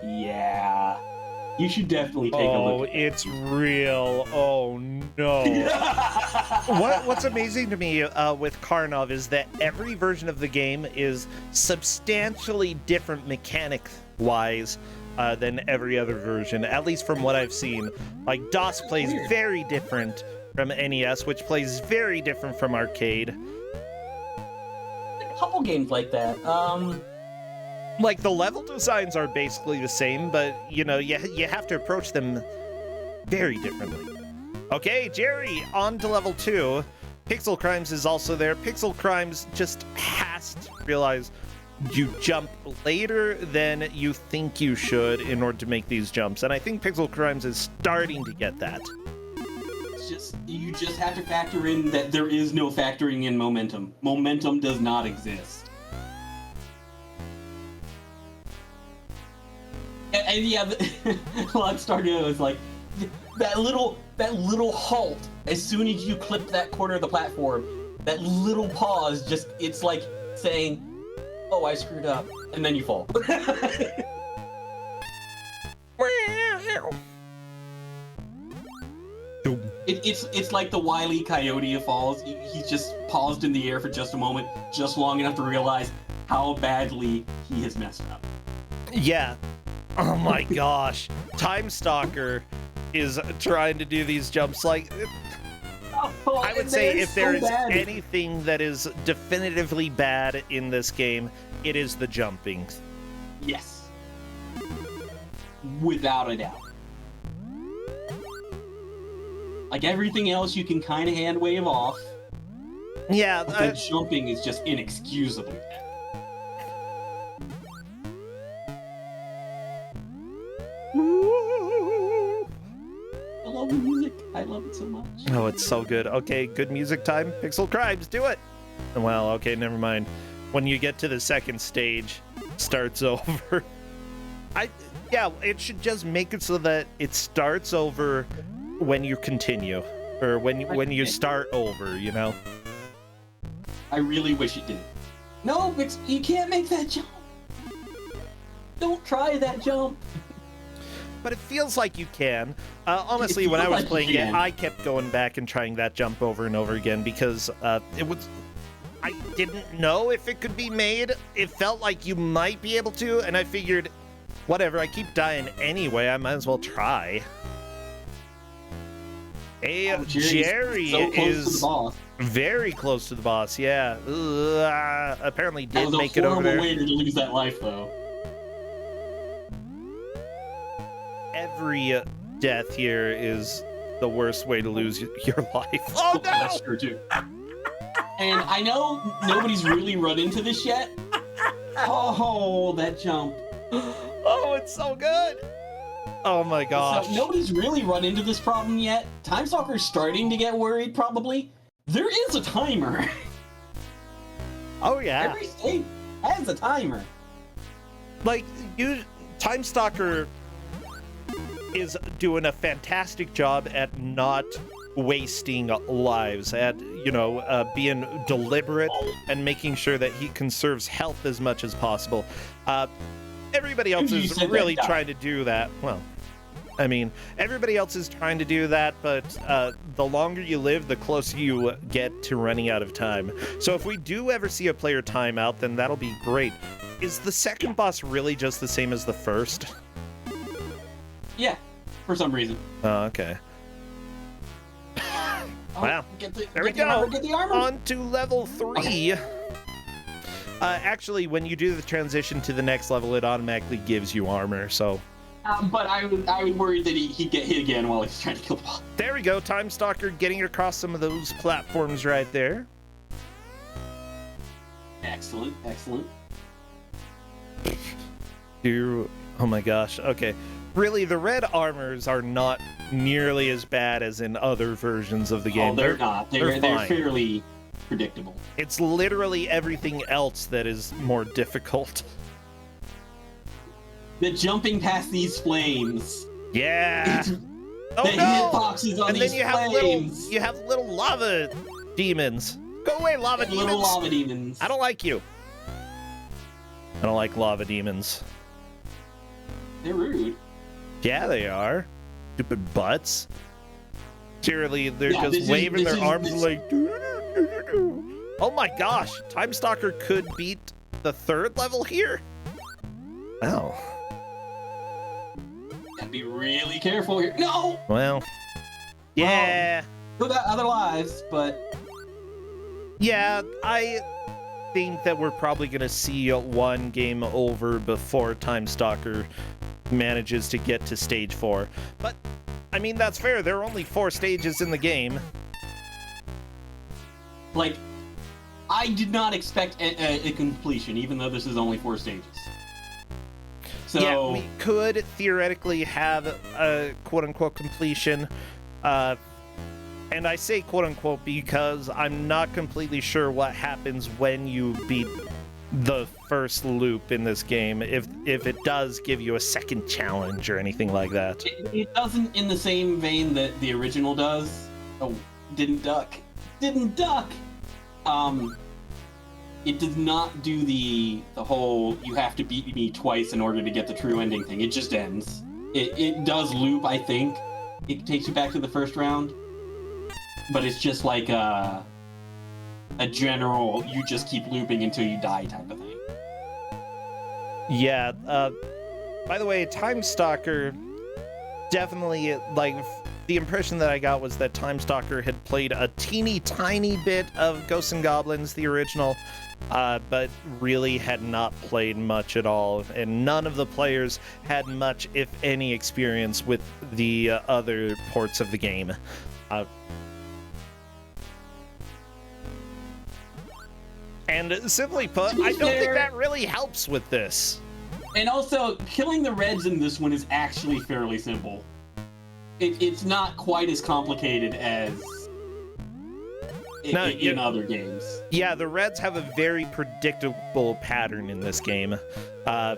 Yeah. You should definitely take a Oh, look at it's real. Oh no. What's amazing to me with Karnov is that every version of the game is substantially different mechanic-wise than every other version, at least from what I've seen. Like, DOS plays very different from NES, which plays very different from arcade. A couple games like that. Like, the level designs are basically the same, but, you know, you have to approach them very differently. Okay, Jerry, on to level 2. Pixel Crimes is also there. Pixel Crimes just has to realize you jump later than you think you should in order to make these jumps, and I think Pixel Crimes is starting to get that. It's just, you just have to factor in that there is no factoring in momentum. Momentum does not exist. And yeah, Lon Stargate was like, that little halt, as soon as you clip that corner of the platform, that little pause, just, it's like saying, oh, I screwed up, and then you fall. It's like the Wile E. Coyote of falls. He's just paused in the air for just a moment, just long enough to realize how badly he has messed up. Yeah. Oh my gosh. Time Stalker is trying to do these jumps like... I would say if there is anything that is definitively bad in this game, it is the jumping. Yes. Without a doubt. Like, everything else you can kind of hand wave off. Yeah. But the jumping is just inexcusably bad. I love the music. I love it so much. Oh, it's so good. Okay, good music time. Pixel Crimes, do it. Well, okay, never mind. When you get to the second stage, starts over. Yeah, it should just make it so that it starts over when you continue, or when you start over, you know? I really wish it did. No, you can't make that jump. Don't try that jump. But it feels like you can. Honestly, when I was playing it, I kept going back and trying that jump over and over again because it was... I didn't know if it could be made. It felt like you might be able to, and I figured, whatever, I keep dying anyway, I might as well try. Hey, Jerry so close is to the boss. Very close to the boss, yeah. Apparently did make it over there. That was a horrible way to lose that life, though. Every death here is the worst way to lose your life. Oh, no! That's true, too. And I know nobody's really run into this yet. Oh, that jump. Oh, it's so good. Oh my gosh. So nobody's really run into this problem yet. Time Stalker's starting to get worried, probably. There is a timer. Oh, yeah. Every state has a timer. Like, Time Stalker is doing a fantastic job at not wasting lives, at, you know, being deliberate and making sure that he conserves health as much as possible. Everybody else is really trying to do that. Well, I mean, everybody else is trying to do that, but the longer you live, the closer you get to running out of time. So if we do ever see a player timeout, then that'll be great. Is the second boss really just the same as the first? Yeah, for some reason. Oh, okay. Wow. There we go. Get the armor. On to level 3. Okay. Actually, when you do the transition to the next level, it automatically gives you armor, so... but I was worried that he'd get hit again while he's trying to kill the boss. There we go. Time Stalker getting across some of those platforms right there. Excellent, excellent. Oh my gosh. Okay. Really, the red armors are not nearly as bad as in other versions of the game. Oh, they're not. They're fairly predictable. It's literally everything else that is more difficult. The jumping past these flames. Yeah. Oh, the hitboxes on and these then you have little lava demons. Go away, lava demons. Little lava demons. I don't like you. I don't like lava demons. They're rude. Yeah, they are. Stupid butts. Seriously, they're Yeah, just waving their arms this- like. Oh my gosh! Time Stalker could beat the 3rd level here. Wow. Gotta be really careful here. No! Well. Yeah. Put out other lives, but Yeah, I think that we're probably going to see one game over before Time Stalker manages to get to stage 4. But, I mean, that's fair. There are only 4 stages in the game. like, I did not expect a completion, even though this is only 4 stages. So Yeah, we could theoretically have a quote-unquote completion. And I say quote-unquote because I'm not completely sure what happens when you beat the first loop in this game, if it does give you a second challenge or anything like that. it doesn't in the same vein that the original does. Oh, didn't duck. It does not do the whole you have to beat me twice in order to get the true ending thing. It just ends. It does loop, I think. It takes you back to the first round. But it's just like a general, you just keep looping until you die type of thing. Yeah, by the way, Time Stalker definitely, like, the impression that I got was that Time Stalker had played a teeny tiny bit of Ghosts and Goblins, the original, but really had not played much at all, and none of the players had much, if any, experience with the other ports of the game. And simply put, I don't think that really helps with this. And also, killing the reds in this one is actually fairly simple. It's not quite as complicated as in other games. Yeah, the reds have a very predictable pattern in this game. Are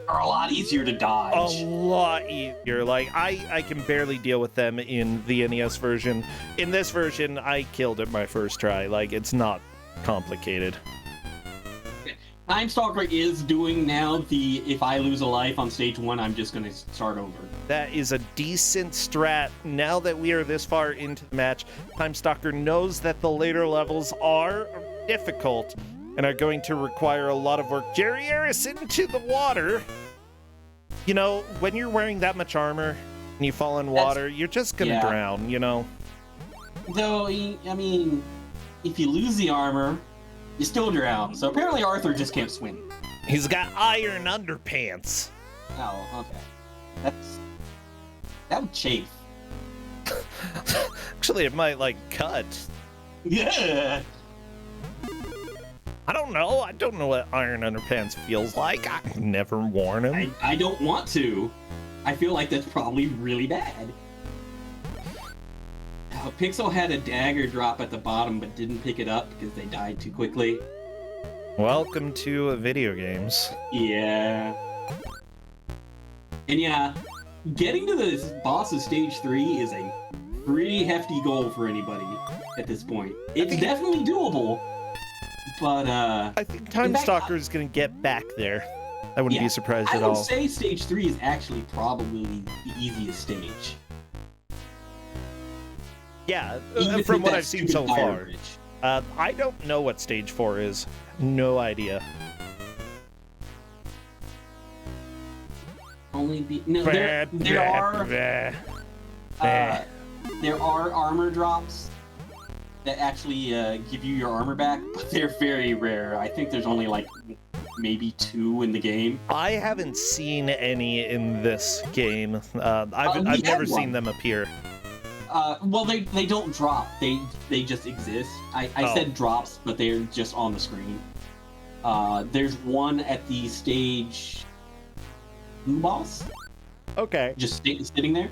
a lot easier to dodge. A lot easier. Like, I can barely deal with them in the NES version. In this version, I killed it my first try. Like, it's not complicated. Time Stalker is doing now the if I lose a life on stage 1, I'm just going to start over. That is a decent strat. Now that we are this far into the match, Time Stalker knows that the later levels are difficult and are going to require a lot of work. Jerry Harris into the water. You know, when you're wearing that much armor and you fall in water, you're just going to drown, you know? Though, I mean, if you lose the armor, you still drown. So apparently Arthur just can't swim. He's got iron underpants. Oh, okay. That would chafe. Actually, it might, like, cut. Yeah! I don't know. I don't know what iron underpants feels like. I've never worn them. I don't want to. I feel like that's probably really bad. Pixel had a dagger drop at the bottom but didn't pick it up because they died too quickly. Welcome to video games. Yeah. And yeah, getting to the boss of stage 3 is a pretty hefty goal for anybody at this point. It's definitely doable, but I think Time Stalker is going to get back there. I wouldn't be surprised at all. I would say stage 3 is actually probably the easiest stage. Yeah, from what I've seen so far. I don't know what stage 4 is. No idea. There are armor drops that actually give you your armor back, but they're very rare. I think there's only like maybe 2 in the game. I haven't seen any in this game. I've never seen them appear. Well, they don't drop. They just exist. I said drops, but they're just on the screen. There's one at the stage boss. Okay. Just sitting there.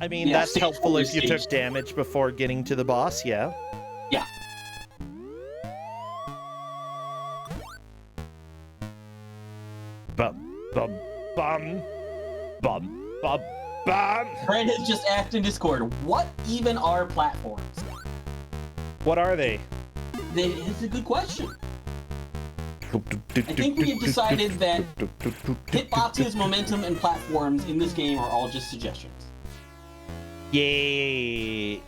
I mean, that's helpful if you took damage before getting to the boss, yeah. Yeah. Bum, bum, bum, bum, bum, bum. Fred has just asked in Discord, what even are platforms? What are they? It's a good question. I think we have decided that hitboxes, momentum, and platforms in this game are all just suggestions. Yay!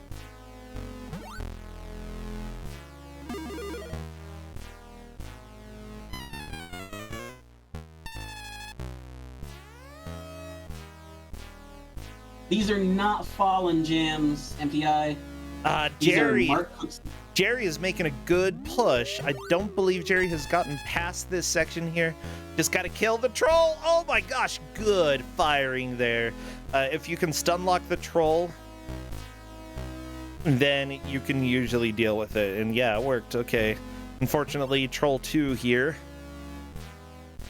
These are not fallen gems, MPI. Jerry is making a good push. I don't believe Jerry has gotten past this section here. Just gotta kill the troll. Oh my gosh, good firing there. If you can stun lock the troll, then you can usually deal with it. And yeah, it worked. Okay. Unfortunately, Troll 2 here.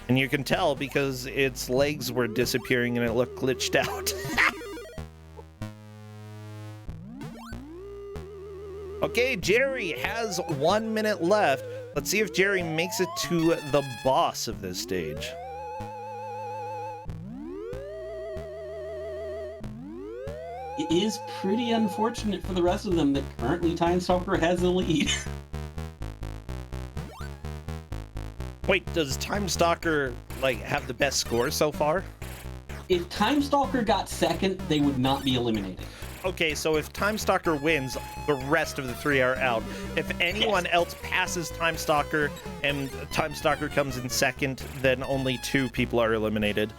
And you can tell because its legs were disappearing and it looked glitched out. Okay, Jerry has 1 minute left. Let's see if Jerry makes it to the boss of this stage. It is pretty unfortunate for the rest of them that currently Time Stalker has the lead. Wait, does Time Stalker, like, have the best score so far? If Time Stalker got second, they would not be eliminated. Okay, so if Time Stalker wins, the rest of the three are out. If anyone else passes Time Stalker and Time Stalker comes in second, then only 2 people are eliminated.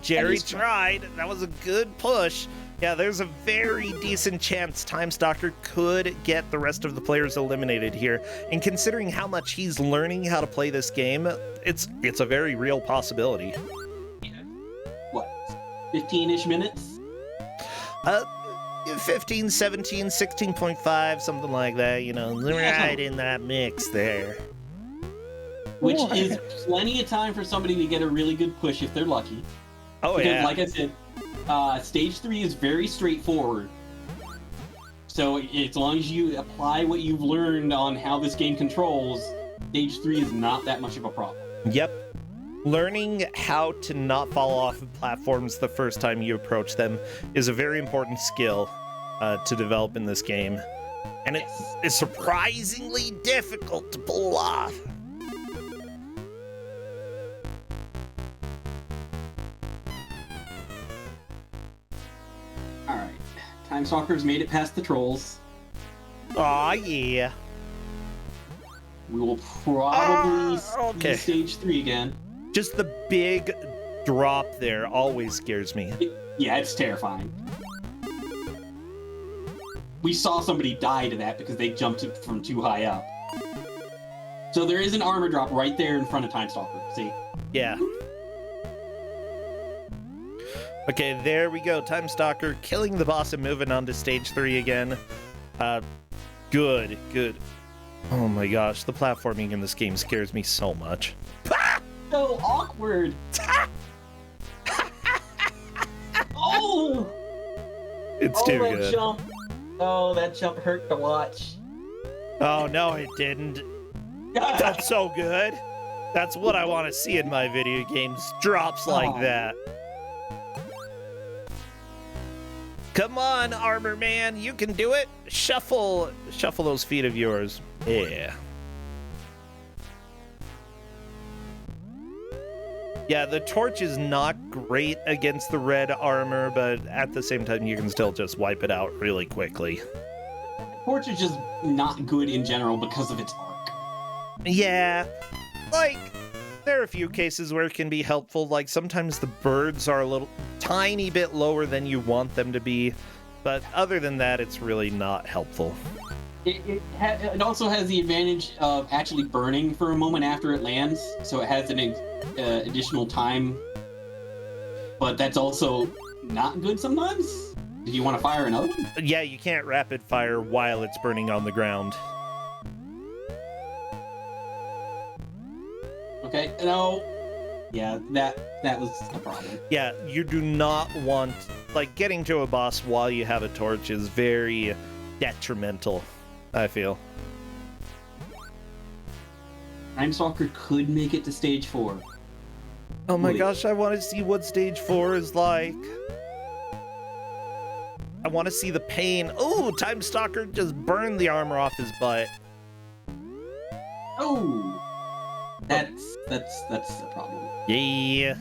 Jerry tried. That was a good push. Yeah, there's a very decent chance Time Stalker could get the rest of the players eliminated here. And considering how much he's learning how to play this game, it's a very real possibility. What, 15-ish minutes? 15, 17, 16.5, something like that, you know, right in that mix there. Which is plenty of time for somebody to get a really good push if they're lucky. Oh, because, yeah. like I said, Stage 3 is very straightforward. So as long as you apply what you've learned on how this game controls, Stage 3 is not that much of a problem. Yep. Learning how to not fall off of platforms the first time you approach them is a very important skill to develop in this game. And it is surprisingly difficult to pull off. Alright, Time Stalker's made it past the trolls. Aw, yeah. We will probably see Stage 3 again. Just the big drop there always scares me. Yeah, it's terrifying. We saw somebody die to that because they jumped from too high up. So there is an armor drop right there in front of Time Stalker, see? Yeah. Okay, there we go. Time Stalker killing the boss and moving on to Stage 3 again. Good. Oh my gosh, the platforming in this game scares me so much. So awkward. Oh! It's too that good. Jump. Oh, that jump hurt to watch. Oh, no, it didn't. That's so good. That's what I want to see in my video games. Drops like that. Come on, Armor Man. You can do it. Shuffle those feet of yours. Yeah. Yeah, the torch is not great against the red armor, but at the same time, you can still just wipe it out really quickly. Torch is just not good in general because of its arc. Yeah, like, there are a few cases where it can be helpful. Like, sometimes the birds are a little tiny bit lower than you want them to be, but other than that, it's really not helpful. It also has the advantage of actually burning for a moment after it lands, so it has an additional time. But that's also not good sometimes. Do you want to fire another one? Yeah, you can't rapid fire while it's burning on the ground. Okay, no. Yeah, that was a problem. Yeah, you do not want, like, getting to a boss while you have a torch is very detrimental, I feel. Time Stalker could make it to Stage 4. Oh my gosh, I want to see what Stage 4 is like. I want to see the pain. Oh, Time Stalker just burned the armor off his butt. Oh! That's the problem. Yeah.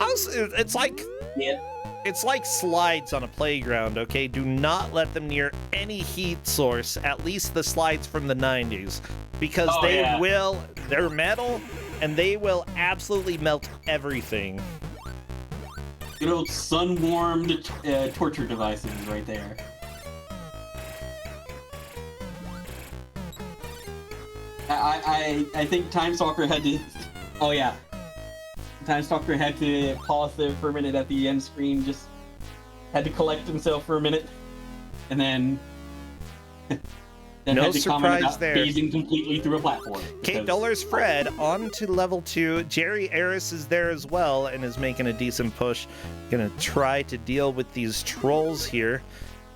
Also, it's like Yeah. it's like slides on a playground, okay? Do not let them near any heat source, at least the slides from the 90s, because they're metal, and they will absolutely melt everything. Good old sun-warmed torture devices right there. I think Time Stalker had to... Oh, yeah. Time Stalker had to pause there for a minute at the end screen, just had to collect himself for a minute, and then... No had to comment surprise about there. phasing completely through a platform. Kate Dollars Fred on to level 2. Jerry Eris is there as well and is making a decent push. Gonna try to deal with these trolls here.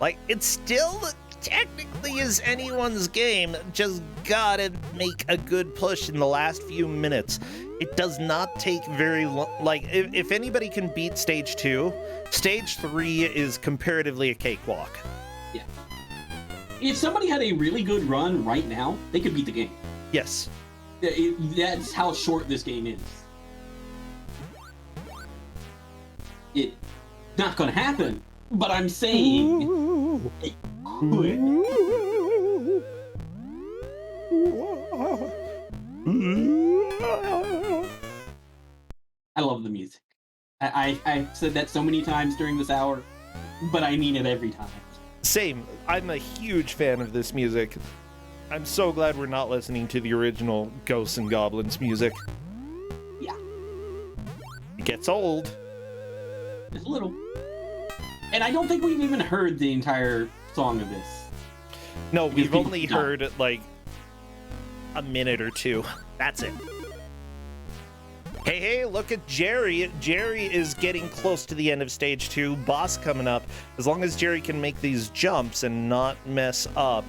Like, it still technically is anyone's game. Just gotta make a good push in the last few minutes. It does not take very long. Like, if anybody can beat stage 2, stage 3 is comparatively a cakewalk. Yeah. If somebody had a really good run right now, they could beat the game. Yes. That's how short this game is. It's not gonna happen, but I'm saying it could. I love the music. I've said that so many times during this hour, but I mean it every time. Same. I'm a huge fan of this music. I'm so glad we're not listening to the original Ghosts and Goblins music. Yeah. It gets old. Just a little. And I don't think we've even heard the entire song of this. No, Because we've people only don't. heard, like, a minute or two. That's it. Hey, look at Jerry. Jerry is getting close to the end of stage 2. Boss coming up. As long as Jerry can make these jumps and not mess up.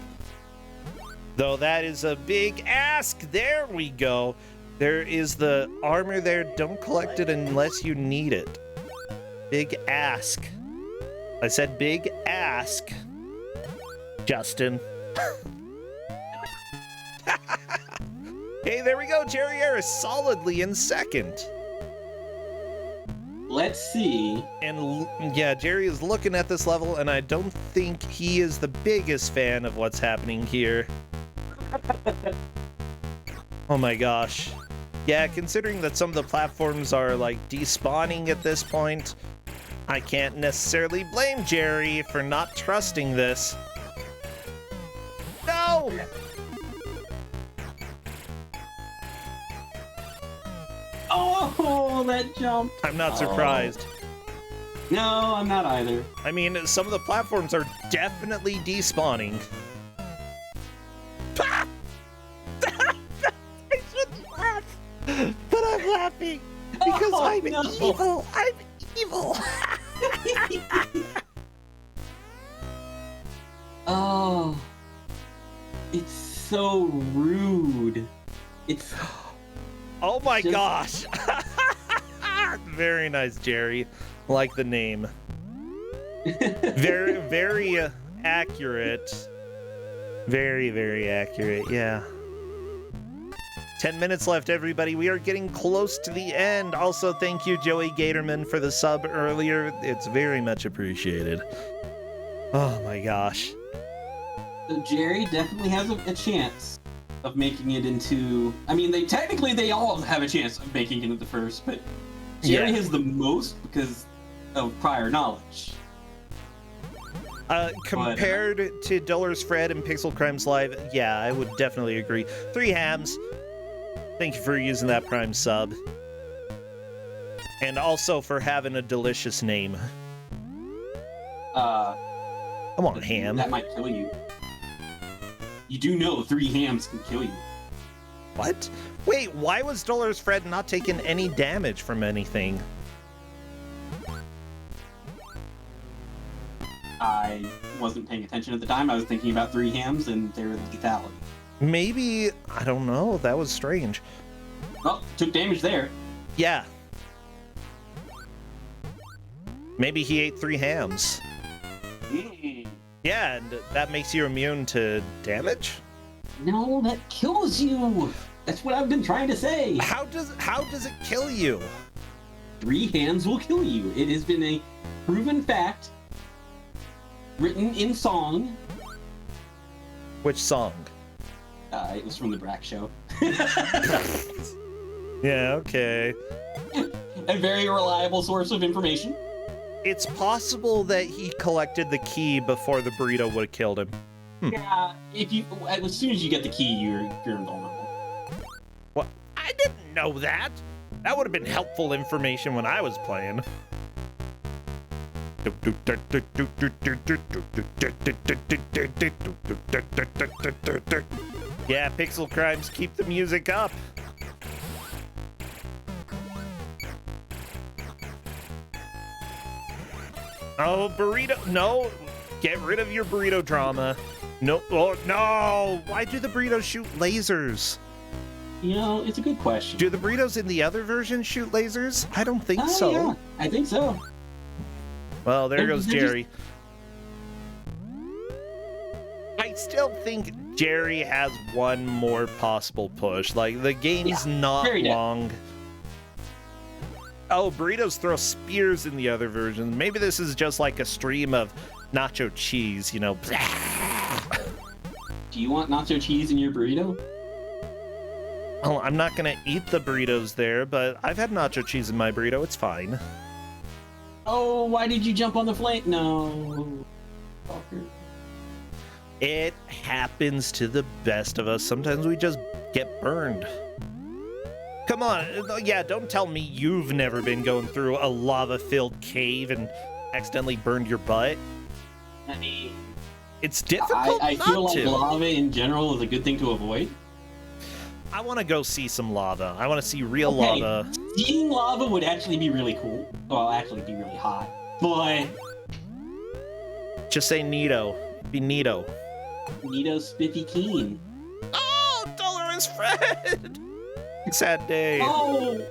Though that is a big ask. There we go. There is the armor there. Don't collect it unless you need it. Big ask. I said big ask. Justin. Hey, there we go. Jerry Harris solidly in second. Let's see. And yeah, Jerry is looking at this level, and I don't think he is the biggest fan of what's happening here. Oh my gosh. Yeah, considering that some of the platforms are like despawning at this point, I can't necessarily blame Jerry for not trusting this. No! Oh, that jump. I'm not surprised. No, I'm not either. I mean, some of the platforms are definitely despawning. I shouldn't laugh, but I'm laughing because I'm evil. I'm evil. Oh, it's so rude. It's... Oh my Just- gosh. Very nice, Jerry. Like the name. Very, very accurate. Very, very accurate, yeah. 10 minutes left, everybody. We are getting close to the end. Also, thank you, Joey Gatorman, for the sub earlier. It's very much appreciated. Oh my gosh. So Jerry definitely has a chance of making it into... I mean, they all have a chance of making it into the first, but Jerry has the most because of prior knowledge. Compared to Dollars Fred and Pixel Crimes Live, yeah, I would definitely agree. 3 hams. Thank you for using that Prime sub. And also for having a delicious name. Come on, ham. That might kill you. You do know 3 hams can kill you. What? Wait, why was Dollars Fred not taking any damage from anything? I wasn't paying attention at the time. I was thinking about 3 hams and their lethality. Maybe, I don't know, that was strange. Well, took damage there. Yeah. Maybe he ate 3 hams. Yeah, and that makes you immune to damage? No, that kills you. That's what I've been trying to say. How does it kill you? 3 hands will kill you. It has been a proven fact, written in song. Which song? It was from the Brack Show. Yeah, okay. A very reliable source of information. It's possible that he collected the key before the burrito would have killed him. Yeah, as soon as you get the key, you're invulnerable. What? I didn't know that. That would have been helpful information when I was playing. Yeah, Pixel Crimes, keep the music up. Oh, burrito, no. Get rid of your burrito drama. No, oh, no. Why do the burritos shoot lasers? You know, it's a good question. Do the burritos in the other version shoot lasers? I don't think so. Yeah, I think so. Well, there goes Jerry. I still think Jerry has one more possible push. Like, the game's not long. Oh, burritos throw spears in the other version. Maybe this is just like a stream of nacho cheese, you know. Do you want nacho cheese in your burrito? Oh, I'm not gonna eat the burritos there, but I've had nacho cheese in my burrito. It's fine. Oh, why did you jump on the flame? No. Fucker. It happens to the best of us. Sometimes we just get burned. Come on, yeah, don't tell me you've never been going through a lava-filled cave and accidentally burned your butt. I mean, it's difficult I feel not like to. lava in general is a good thing to avoid. I want to go see some lava. I want to see real lava. Seeing lava would actually be really cool. Well, actually be really hot. But just say neato. Be neato. Neato Spiffy Keen. Oh, Dolorous Fred! Sad day. Oh!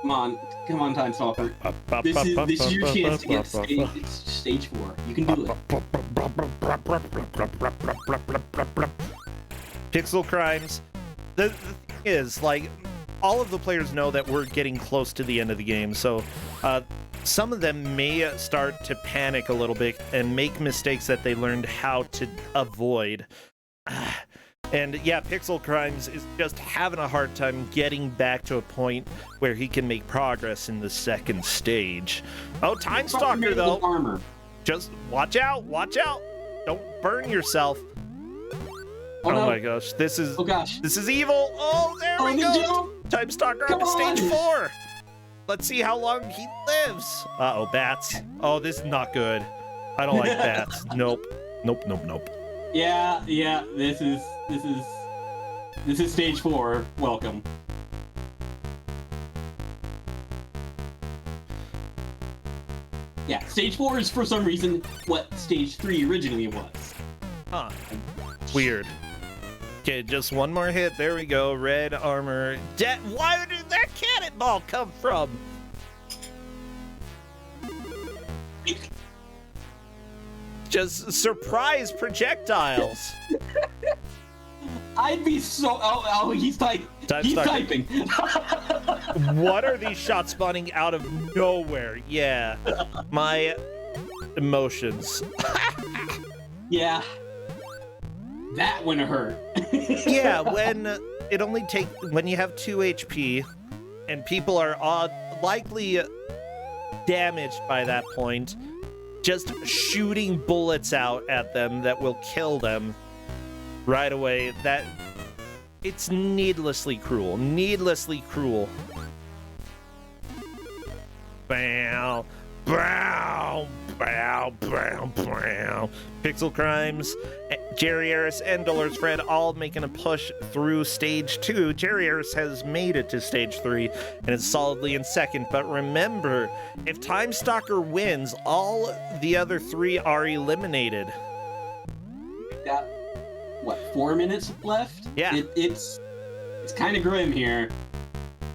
Come on, Time Stalker. This is your chance to get stage 4. You can do it. Pixel Crimes. The thing is, like, all of the players know that we're getting close to the end of the game, so some of them may start to panic a little bit and make mistakes that they learned how to avoid. And yeah, Pixel Crimes is just having a hard time getting back to a point where he can make progress in the second stage. Oh, Time Stalker, though. Armor. Just watch out, watch out. Don't burn yourself. Oh no. My gosh, this is this is evil. Oh, there we go. Time Stalker on to stage 4. Let's see how long he lives. Uh-oh, bats. Oh, this is not good. I don't like bats. Nope. Nope, nope, nope. Yeah, this is stage 4. Welcome. Yeah, stage 4 is for some reason what stage 3 originally was. Huh. Weird. Okay, just one more hit. There we go. Red armor. Why did that cannonball come from? Just surprise projectiles. I'd be so. Oh, he's typing. He's typing. What are these shots spawning out of nowhere? Yeah, my emotions. Yeah, that one hurt. Yeah, when it only when you have 2 HP, and people are likely damaged by that point. Just shooting bullets out at them that will kill them right away. It's needlessly cruel. Needlessly cruel. Bow, bow, bow, bow, bow. Pixel Crimes, Jerry Harris, and Dolores Fred all making a push through stage 2. Jerry Harris has made it to stage 3 and is solidly in second. But remember, if Time Stalker wins, all the other 3 are eliminated. We've got, what, 4 minutes left? Yeah. It's kind of grim here.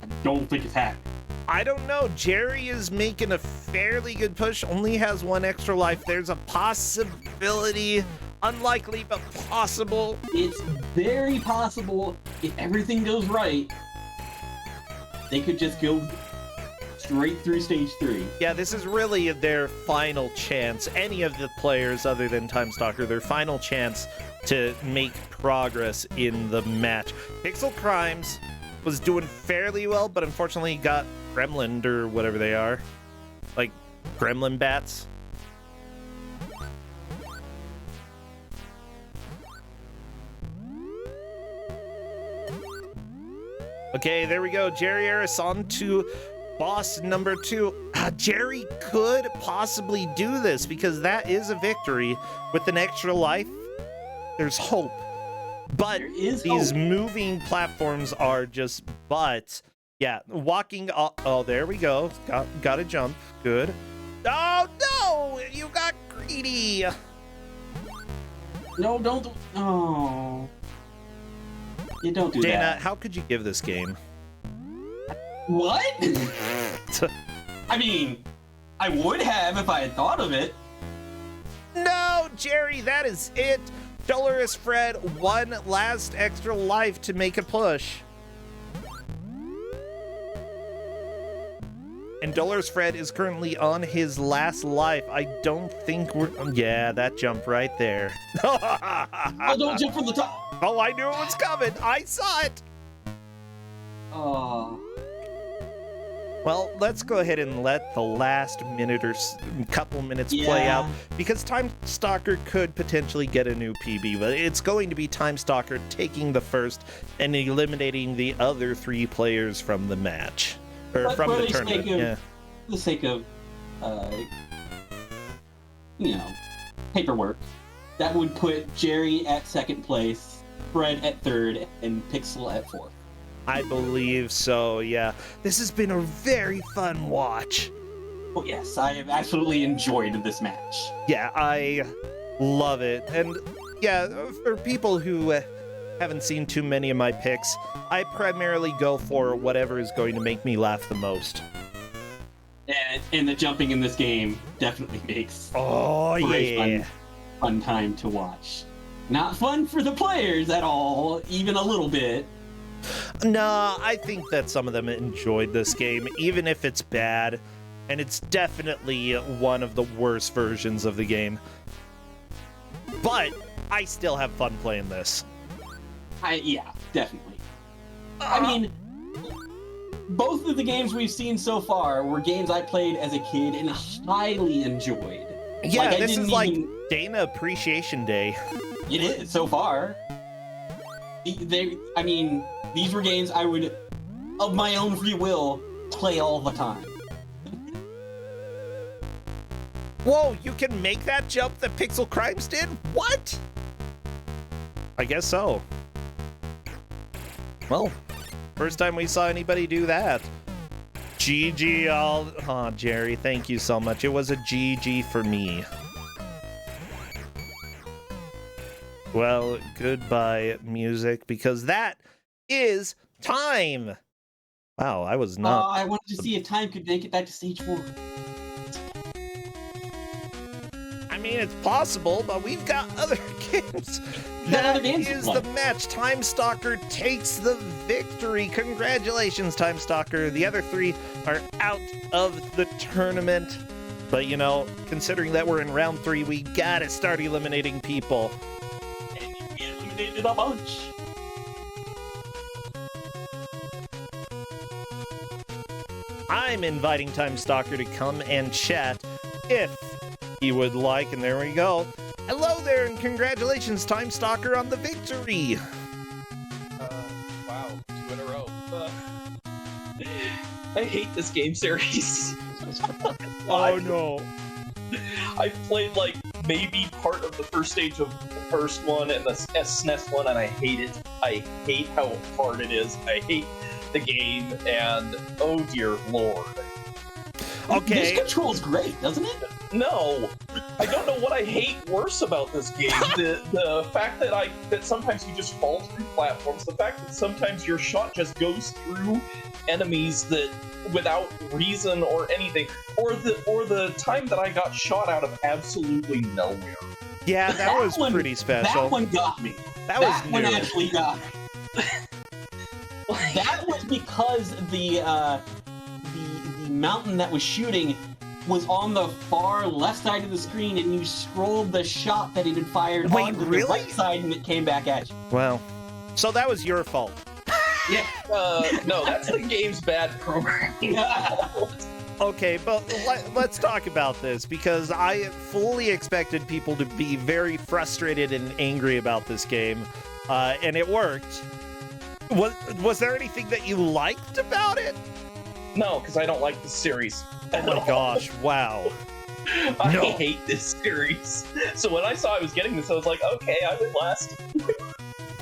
I don't think it's happening. I don't know. Jerry is making a fairly good push. Only has 1 extra life. There's a possibility Unlikely, but possible. It's very possible if everything goes right, they could just go straight through stage 3. Yeah, this is really their final chance. Any of the players other than Time Stalker, their final chance to make progress in the match. Pixel Crimes was doing fairly well, but unfortunately got gremlined or whatever they are. Like gremlin bats. Okay, there we go. Jerry Harris on to boss number 2. Jerry could possibly do this because that is a victory. With an extra life, there's hope. But these moving platforms are just butts. Yeah, walking. Oh, there we go. Got to jump. Good. Oh, no! You got greedy. No, don't. Oh. You don't do Dana, that. how could you give this game? What? I mean, I would have if I had thought of it. No, Jerry, that is it. Dolores Fred, one last extra life to make a push. And Dolores Fred is currently on his last life. I don't think we're... Yeah, that jump right there. Oh, don't jump from the top. Oh, I knew it was coming. I saw it. Oh. Well, let's go ahead and let the last minute or couple minutes play out, because Time Stalker could potentially get a new PB, but it's going to be Time Stalker taking the first and eliminating the other 3 players from the match. Or but from the tournament. For the sake of, paperwork, that would put Jerry at 2nd place, Fred at 3rd, and Pixel at 4th. I believe so, yeah. This has been a very fun watch. Oh yes, I have absolutely enjoyed this match. Yeah, I love it. And yeah, for people who haven't seen too many of my picks, I primarily go for whatever is going to make me laugh the most. And the jumping in this game definitely makes for a fun time to watch. Not fun for the players at all, even a little bit. Nah, I think that some of them enjoyed this game, even if it's bad, and it's definitely one of the worst versions of the game. But I still have fun playing this. Yeah, definitely. I mean, both of the games we've seen so far were games I played as a kid and highly enjoyed. Yeah, this is like Dana Appreciation Day. It is, so far. These were games I would, of my own free will, play all the time. Whoa, you can make that jump that Pixel Crimes did? What? I guess so. Well, first time we saw anybody do that. GG all... Aw, Jerry, thank you so much. It was a GG for me. Well, goodbye, music, because that is time! Wow, I was not... I wanted to see if time could make it back to stage 4. I mean, it's possible, but we've got other games. That is the match. Time Stalker takes the victory. Congratulations, Time Stalker. The other 3 are out of the tournament. But, you know, considering that we're in round 3, we gotta start eliminating people. And we eliminated a bunch. I'm inviting Time Stalker to come and chat if he would like, and there we go. Hello there, and congratulations, Time Stalker, on the victory! Wow, 2 in a row. I hate this game series. Oh no. I played like maybe part of the first stage of the first one and the SNES one, and I hate it. I hate how hard it is. I hate the game, and oh dear lord. Okay. This control's great, doesn't it? No, I don't know what I hate worse about this game. The fact that sometimes you just fall through platforms, the fact that sometimes your shot just goes through enemies that without reason or anything, or the time that I got shot out of absolutely nowhere. Yeah, that was one, pretty special. That one got me. That was one new. actually got me. That was because the mountain that was shooting was on the far left side of the screen, and you scrolled the shot that it had fired Wait, onto really? the right side, and it came back at you. Well, so that was your fault. Yeah. No, that's the game's bad programming. Okay, but let's talk about this, because I fully expected people to be very frustrated and angry about this game, and it worked. Was there anything that you liked about it? No, because I don't like the series. Oh my gosh, wow. I No. hate this series. So when I saw I was getting this, I was like, okay, I would last.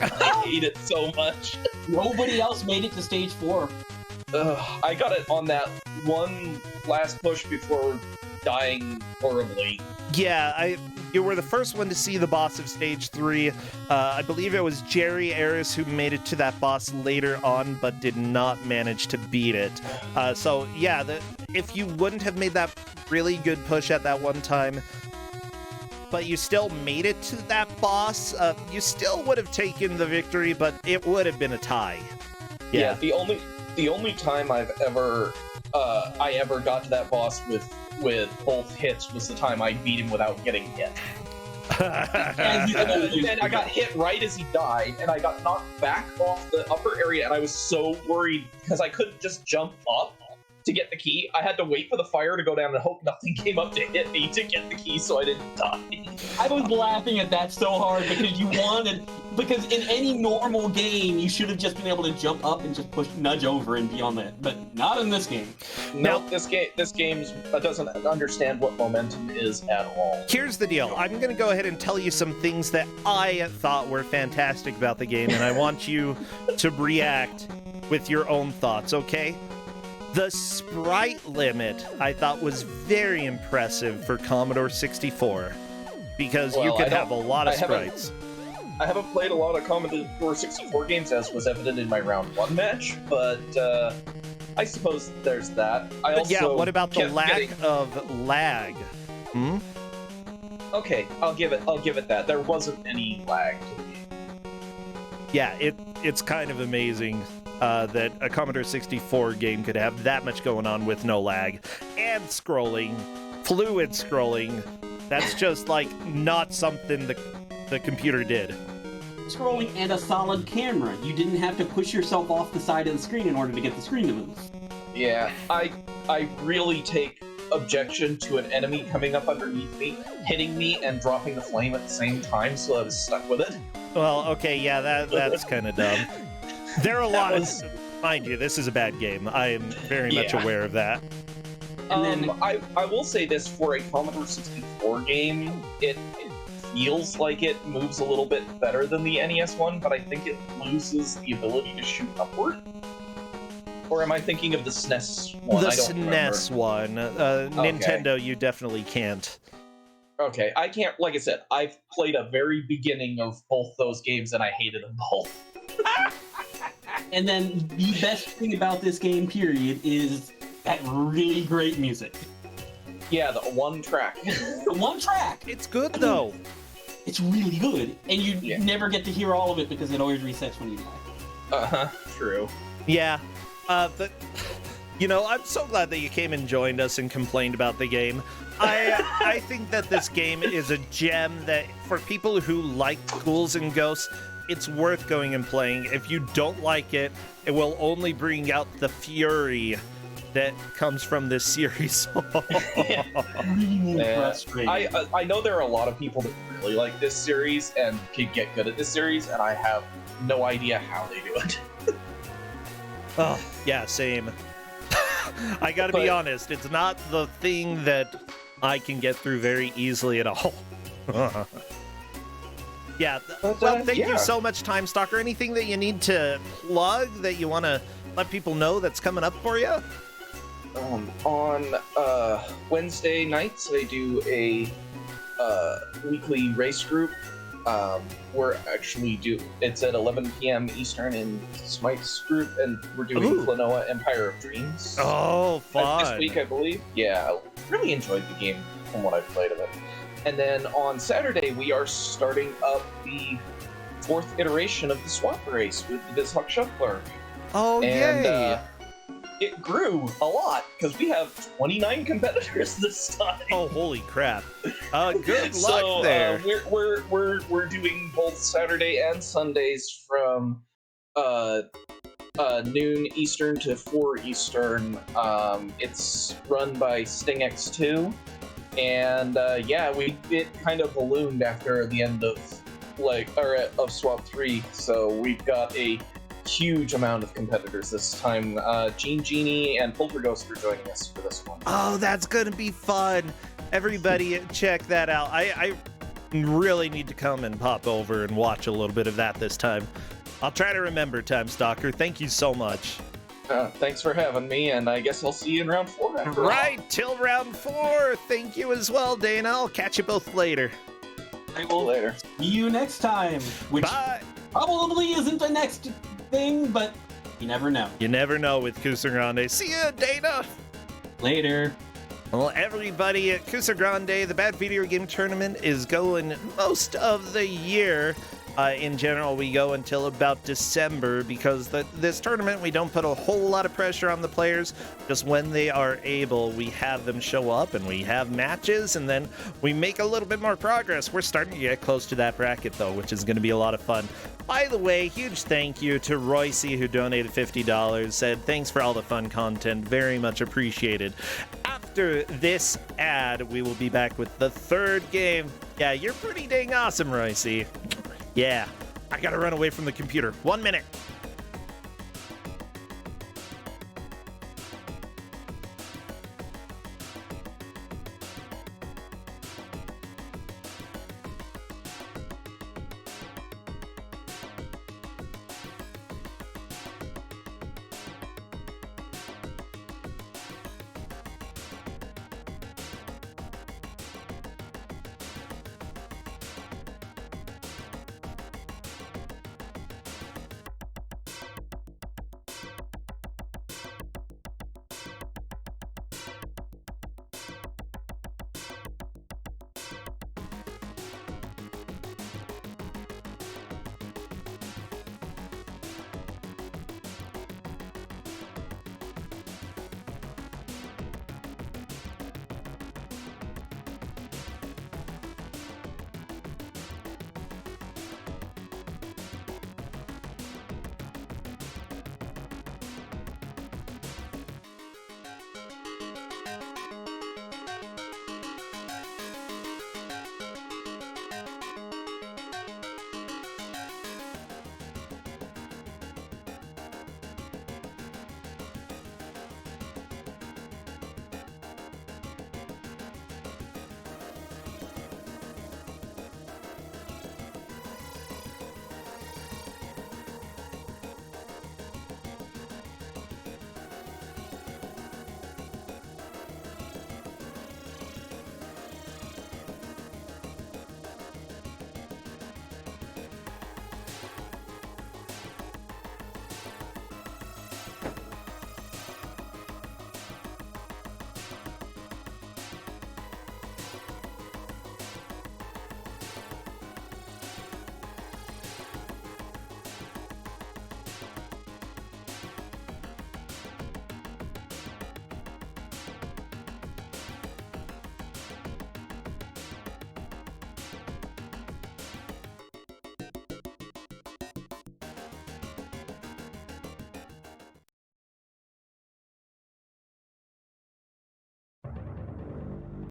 I hate it so much. Nobody else made it to stage 4. I got it on that one last push before dying horribly. Yeah, you were the first one to see the boss of stage 3. I believe it was Jerry Aris who made it to that boss later on, but did not manage to beat it. So yeah, if you wouldn't have made that really good push at that one time, but you still made it to that boss, you still would have taken the victory, but it would have been a tie. Yeah, the only time I ever got to that boss with both hits was the time I beat him without getting hit. And I got hit right as he died, and I got knocked back off the upper area, and I was so worried because I couldn't just jump up to get the key. I had to wait for the fire to go down and hope nothing came up to hit me to get the key so I didn't die. I was laughing at that so hard because in any normal game, you should have just been able to jump up and just nudge over and be on that, but not in this game. No, this game doesn't understand what momentum is at all. Here's the deal. I'm going to go ahead and tell you some things that I thought were fantastic about the game, and I want you to react with your own thoughts, okay? The sprite limit, I thought, was very impressive for Commodore 64, because you could have a lot of sprites. I haven't played a lot of Commodore 64 games, as was evident in my round 1 match, but I suppose there's that. Yeah, what about the lack of lag? Okay, I'll give it that. There wasn't any lag to the game. Yeah, it's kind of amazing that a Commodore 64 game could have that much going on with no lag and scrolling, fluid scrolling. That's just like not something the computer did. Scrolling and a solid camera. You didn't have to push yourself off the side of the screen in order to get the screen to move. Yeah, I really take objection to an enemy coming up underneath me, hitting me, and dropping the flame at the same time, so I was stuck with it. Well, okay, yeah, that's kind of dumb. There are a lot of... Mind you, this is a bad game. I am very much aware of that. And then I will say this, for a Commodore 64 game, it feels like it moves a little bit better than the NES one, but I think it loses the ability to shoot upward. Or am I thinking of the SNES one? The I don't SNES remember. one. Nintendo, you definitely can't. Okay, I can't, like I said, I've played a very beginning of both those games and I hated them both. And then the best thing about this game, period, is that really great music. Yeah, the one track. The one track! It's good, though. It's really good. And you never get to hear all of it because it always resets when you die. Uh-huh, true. Yeah, but, you know, I'm so glad that you came and joined us and complained about the game. I think that this game is a gem that, for people who like Ghouls and Ghosts, it's worth going and playing. If you don't like it, it will only bring out the fury that comes from this series. Really frustrating. I know there are a lot of people that really like this series and can get good at this series, and I have no idea how they do it. Oh, yeah, same. I gotta be honest, it's not the thing that I can get through very easily at all. Yeah, well, thank you so much, Time Stalker. Anything that you need to plug that you want to let people know that's coming up for you? On Wednesday nights, I do a weekly race group. It's at 11 p.m. Eastern in Smite's group, and we're doing Klonoa Empire of Dreams. Oh, fun. This week, I believe. Yeah, I really enjoyed the game from what I've played of it. And then on Saturday, we are starting up the 4th iteration of the swap race with the Bizhawk Shuffler. Oh, And yay! it grew a lot because we have 29 competitors this time. Oh, holy crap! Good So, luck there. we're doing both Saturday and Sundays from noon Eastern to 4 Eastern. It's run by Sting X2, and it kind of ballooned after the end of of Swap 3. So we've got a huge amount of competitors this time. Gene Genie and Polterghost are joining us for this one. Oh, that's gonna be fun! Everybody, check that out. I really need to come and pop over and watch a little bit of that this time. I'll try to remember, Time Stalker. Thank you so much. Thanks for having me, and I guess I'll see you in round 4 after all. Right, till round 4. Thank you as well, Dana. I'll catch you both later. I will Later. see you next time, which Bye. probably isn't the next thing, but you never know. You never know with Kuso6rande. See ya, Dana. Later. Well, everybody at Kuso6rande, the Bad Video Game Tournament is going most of the year. In general, we go until about December because this tournament, we don't put a whole lot of pressure on the players. Just when they are able, we have them show up and we have matches, and then we make a little bit more progress. We're starting to get close to that bracket, though, which is going to be a lot of fun. By the way, huge thank you to Royce, who donated $50, said thanks for all the fun content, very much appreciated. After this ad, we will be back with the 3rd game. Yeah, you're pretty dang awesome, Royce. Yeah, I gotta run away from the computer. 1 minute.